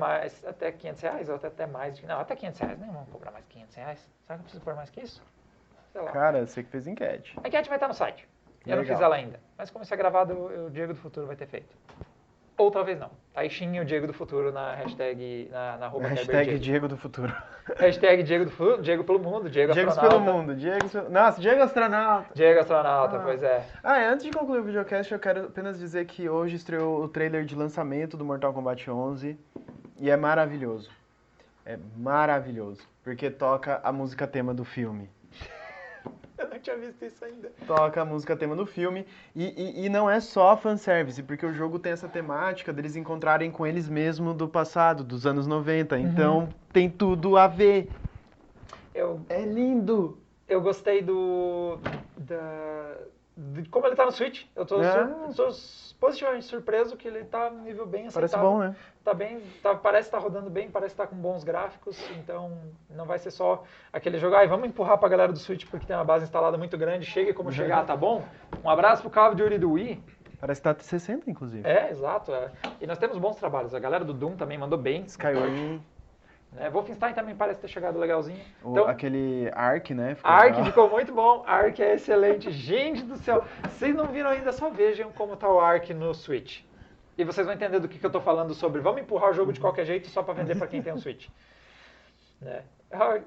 500 reais, ou até mais. Não, até 500 reais. Nem vamos cobrar mais 500 reais. Será que eu preciso pôr mais que isso? Sei lá. Cara, você que fez enquete. A enquete vai estar no site. Eu não Legal. fiz ela ainda. Mas como isso é gravado, o Diego do Futuro vai ter feito. Ou talvez não. Aí xingue o Diego do Futuro na hashtag, na arroba Hashtag Diego do Futuro. Hashtag Diego do Futuro, Diego pelo mundo, Diego Diego astronauta. pelo mundo. Nossa, Diego astronauta. Diego astronauta, pois é. Antes de concluir o videocast, eu quero apenas dizer que hoje estreou o trailer de lançamento do Mortal Kombat 11 e é maravilhoso. É maravilhoso, porque toca a música tema do filme. Eu não tinha visto isso ainda. Toca a música tema do filme e não é só fanservice, porque o jogo tem essa temática deles encontrarem com eles mesmos do passado, dos anos 90, então tem tudo a ver. É lindo! Eu gostei de como ele tá no Switch. Eu tô positivamente surpreso que ele tá no nível bem aceitável. Parece bom, né? Tá bem, parece estar rodando bem, parece estar com bons gráficos, então não vai ser só aquele jogo, vamos empurrar pra galera do Switch porque tem uma base instalada muito grande, chega e como chegar, tá bom? Um abraço pro Call of Duty do Wii. Parece que tá 60, inclusive. Exato. E nós temos bons trabalhos. A galera do Doom também mandou bem. Skyrim. Wolfenstein também parece ter chegado legalzinho. Então, aquele Ark, né? Ark ficou muito bom. Ark é excelente. Gente do céu. Vocês não viram ainda, só vejam como tá o Ark no Switch. E vocês vão entender do que eu tô falando sobre vamos empurrar o jogo de qualquer jeito só para vender para quem tem um Switch.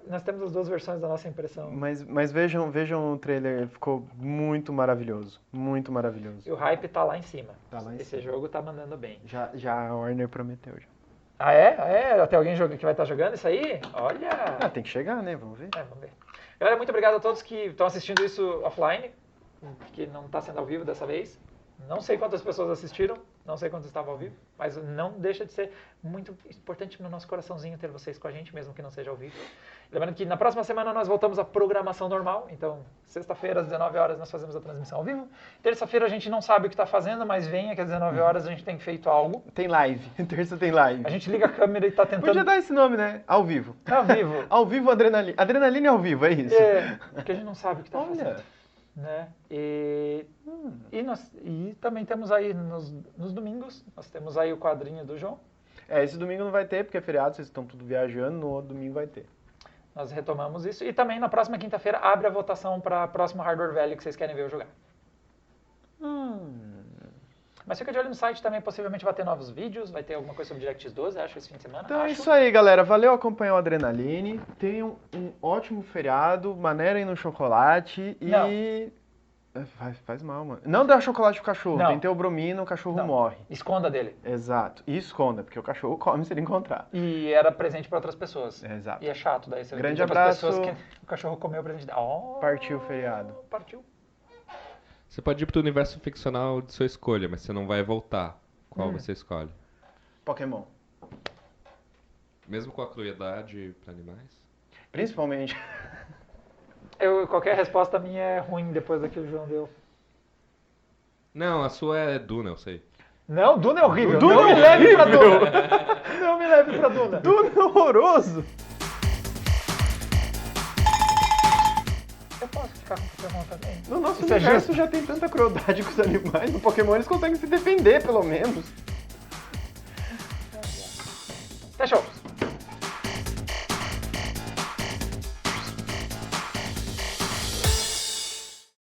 Nós temos as duas versões da nossa impressão. Mas vejam o trailer, ficou muito maravilhoso. Muito maravilhoso. E o hype tá lá em cima. Esse jogo tá mandando bem. Já a Warner prometeu. Já. Tem alguém que vai estar jogando isso aí? Olha! Tem que chegar, né? Vamos ver. Vamos ver. Galera, muito obrigado a todos que estão assistindo isso offline, que não está sendo ao vivo dessa vez. Não sei quantas pessoas assistiram, não sei quantas estavam ao vivo, mas não deixa de ser muito importante no nosso coraçãozinho ter vocês com a gente, mesmo que não seja ao vivo. Lembrando que na próxima semana nós voltamos à programação normal, então sexta-feira às 19 horas nós fazemos a transmissão ao vivo. Terça-feira a gente não sabe o que está fazendo, mas venha que às 19 horas a gente tem feito algo. Tem live, terça tem live. A gente liga a câmera e está tentando... Podia dar esse nome, né? Ao vivo. Ao vivo. Ao vivo, Adrenaline. Adrenaline ao vivo, é isso? Porque a gente não sabe o que está fazendo. Né? E também temos aí nos domingos, nós temos aí o quadrinho do João. Esse domingo não vai ter, porque é feriado, vocês estão tudo viajando, no outro domingo vai ter. Nós retomamos isso. E também na próxima quinta-feira abre a votação para o próximo hardware velho que vocês querem ver eu jogar. Mas fica de olho no site também, possivelmente vai ter novos vídeos, vai ter alguma coisa sobre DirectX 12, acho, esse fim de semana. Então é isso aí, galera. Valeu acompanhar o Adrenaline. Tenham um ótimo feriado, maneirem no chocolate e... Faz mal, mano. Não dá chocolate pro cachorro, tem teobromina, o cachorro morre. Esconda dele. Exato. E esconda, porque o cachorro come se ele encontrar. E era presente para outras pessoas. Exato. E é chato daí. Grande abraço. Pessoas que o cachorro comeu presente dela. Partiu o feriado. Partiu. Você pode ir pro universo ficcional de sua escolha, mas você não vai voltar. Qual você escolhe? Pokémon. Mesmo com a crueldade para animais? Principalmente. Qualquer resposta minha é ruim depois daquilo que o João deu. Não, a sua é Duna, eu sei. Não, Duna é horrível. Duna não me é leve pra horrível. Duna. Não me leve pra Duna. Duna é horroroso. Eu posso ficar com o Pokémon também? No nosso Isso é universo justo. já tem tanta crueldade com os animais. No Pokémon eles conseguem se defender, pelo menos. Fechou.